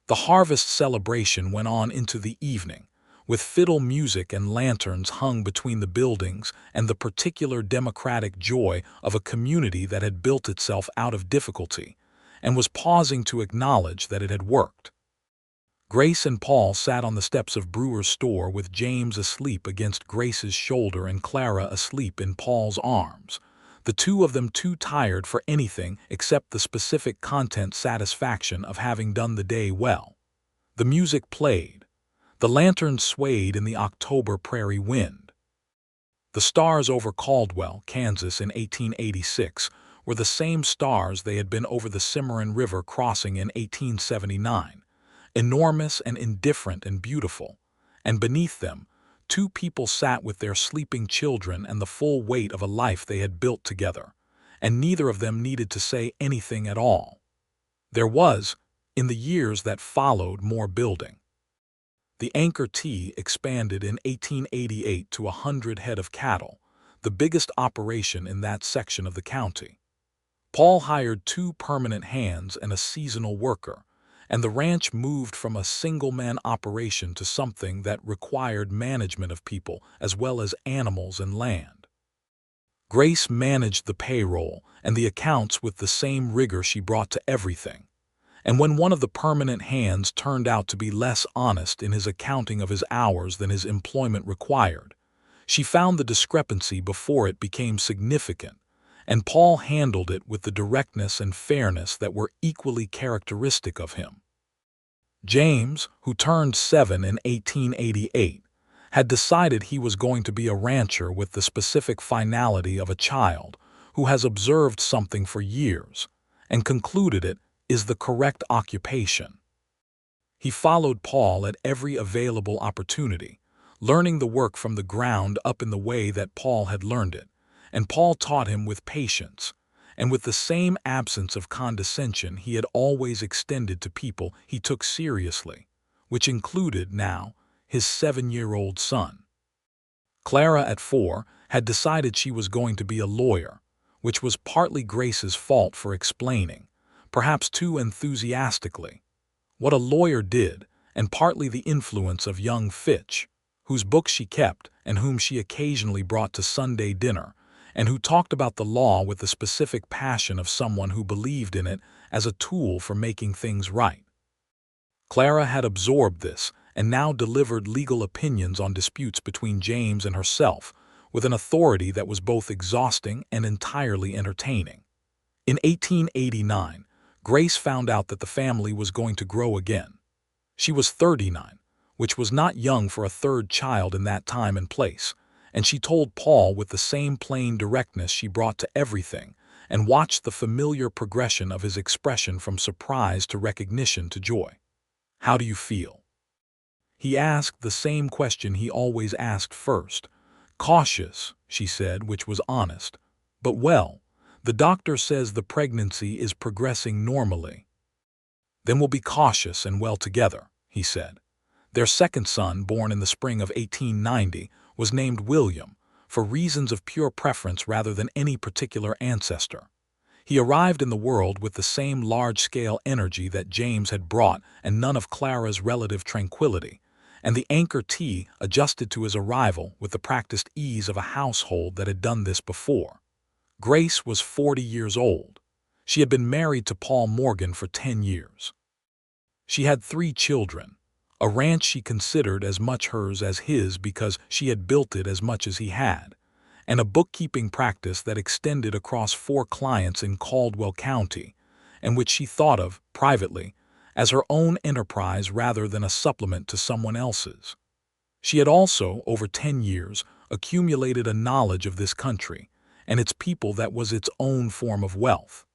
The harvest celebration went on into the evening, with fiddle music and lanterns hung between the buildings and the particular democratic joy of a community that had built itself out of difficulty and was pausing to acknowledge that it had worked. Grace and Paul sat on the steps of Brewer's store with James asleep against Grace's shoulder and Clara asleep in Paul's arms, the two of them too tired for anything except the specific content satisfaction of having done the day well. The music played. The lanterns swayed in the October prairie wind. The stars over Caldwell, Kansas in 1886 were the same stars they had been over the Cimarron River crossing in 1879, enormous and indifferent and beautiful, and beneath them, two people sat with their sleeping children and the full weight of a life they had built together, and neither of them needed to say anything at all. There was, in the years that followed, more building. The Anchor Tea expanded in 1888 to 100 head of cattle, the biggest operation in that section of the county. Paul hired 2 permanent hands and a seasonal worker, and the ranch moved from a single-man operation to something that required management of people as well as animals and land. Grace managed the payroll and the accounts with the same rigor she brought to everything. And when one of the permanent hands turned out to be less honest in his accounting of his hours than his employment required, she found the discrepancy before it became significant, and Paul handled it with the directness and fairness that were equally characteristic of him. James, who turned 7 in 1888, had decided he was going to be a rancher with the specific finality of a child who has observed something for years and concluded it is the correct occupation. He followed Paul at every available opportunity, learning the work from the ground up in the way that Paul had learned it, and Paul taught him with patience, and with the same absence of condescension he had always extended to people he took seriously, which included, now, his 7-year-old son. Clara, at 4, had decided she was going to be a lawyer, which was partly Grace's fault for explaining, perhaps too enthusiastically, what a lawyer did, and partly the influence of young Fitch, whose books she kept and whom she occasionally brought to Sunday dinner, and who talked about the law with the specific passion of someone who believed in it as a tool for making things right. Clara had absorbed this and now delivered legal opinions on disputes between James and herself with an authority that was both exhausting and entirely entertaining. In 1889, Grace found out that the family was going to grow again. She was 39, which was not young for a third child in that time and place, and she told Paul with the same plain directness she brought to everything, and watched the familiar progression of his expression from surprise to recognition to joy. "How do you feel?" He asked the same question he always asked first. "Cautious," she said, which was honest. "But well, the doctor says the pregnancy is progressing normally." "Then we'll be cautious and well together," he said. Their second son, born in the spring of 1890, was named William, for reasons of pure preference rather than any particular ancestor. He arrived in the world with the same large-scale energy that James had brought and none of Clara's relative tranquility, and the Anchor Tea adjusted to his arrival with the practiced ease of a household that had done this before. Grace was 40 years old. She had been married to Paul Morgan for 10 years. She had 3 children, a ranch she considered as much hers as his because she had built it as much as he had, and a bookkeeping practice that extended across 4 clients in Caldwell County, and which she thought of, privately, as her own enterprise rather than a supplement to someone else's. She had also, over 10 years, accumulated a knowledge of this country and its people that was its own form of wealth.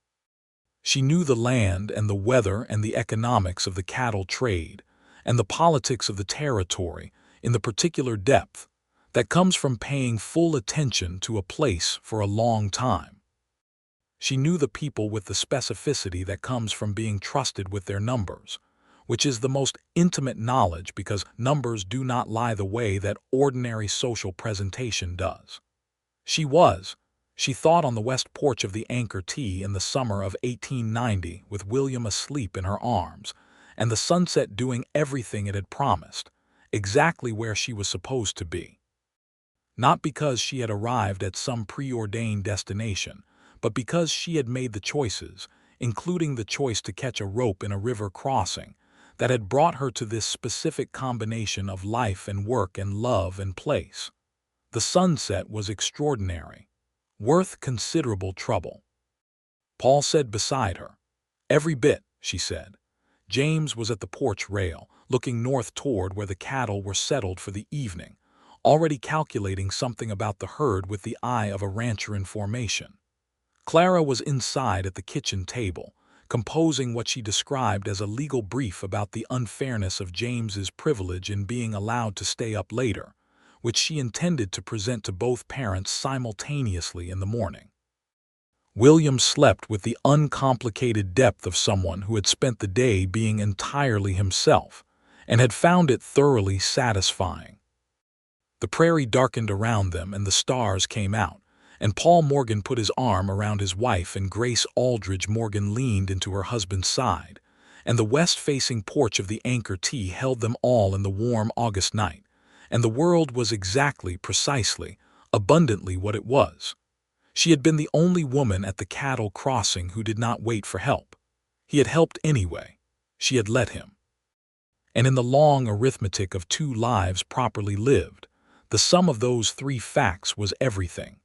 She knew the land and the weather and the economics of the cattle trade and the politics of the territory in the particular depth that comes from paying full attention to a place for a long time. She knew the people with the specificity that comes from being trusted with their numbers, which is the most intimate knowledge because numbers do not lie the way that ordinary social presentation does. She thought on the west porch of the Anchor Tea in the summer of 1890 with William asleep in her arms, and the sunset doing everything it had promised, exactly where she was supposed to be. Not because she had arrived at some preordained destination, but because she had made the choices, including the choice to catch a rope in a river crossing, that had brought her to this specific combination of life and work and love and place. The sunset was extraordinary, worth considerable trouble. Paul said beside her. Every bit, she said. James was at the porch rail, looking north toward where the cattle were settled for the evening, already calculating something about the herd with the eye of a rancher in formation. Clara was inside at the kitchen table, composing what she described as a legal brief about the unfairness of James's privilege in being allowed to stay up later, which she intended to present to both parents simultaneously in the morning. William slept with the uncomplicated depth of someone who had spent the day being entirely himself, and had found it thoroughly satisfying. The prairie darkened around them and the stars came out, and Paul Morgan put his arm around his wife and Grace Aldridge Morgan leaned into her husband's side, and the west-facing porch of the Anchor Tea held them all in the warm August night, and the world was exactly, precisely, abundantly what it was. She had been the only woman at the cattle crossing who did not wait for help. He had helped anyway. She had let him. And in the long arithmetic of 2 lives properly lived, the sum of those 3 facts was everything.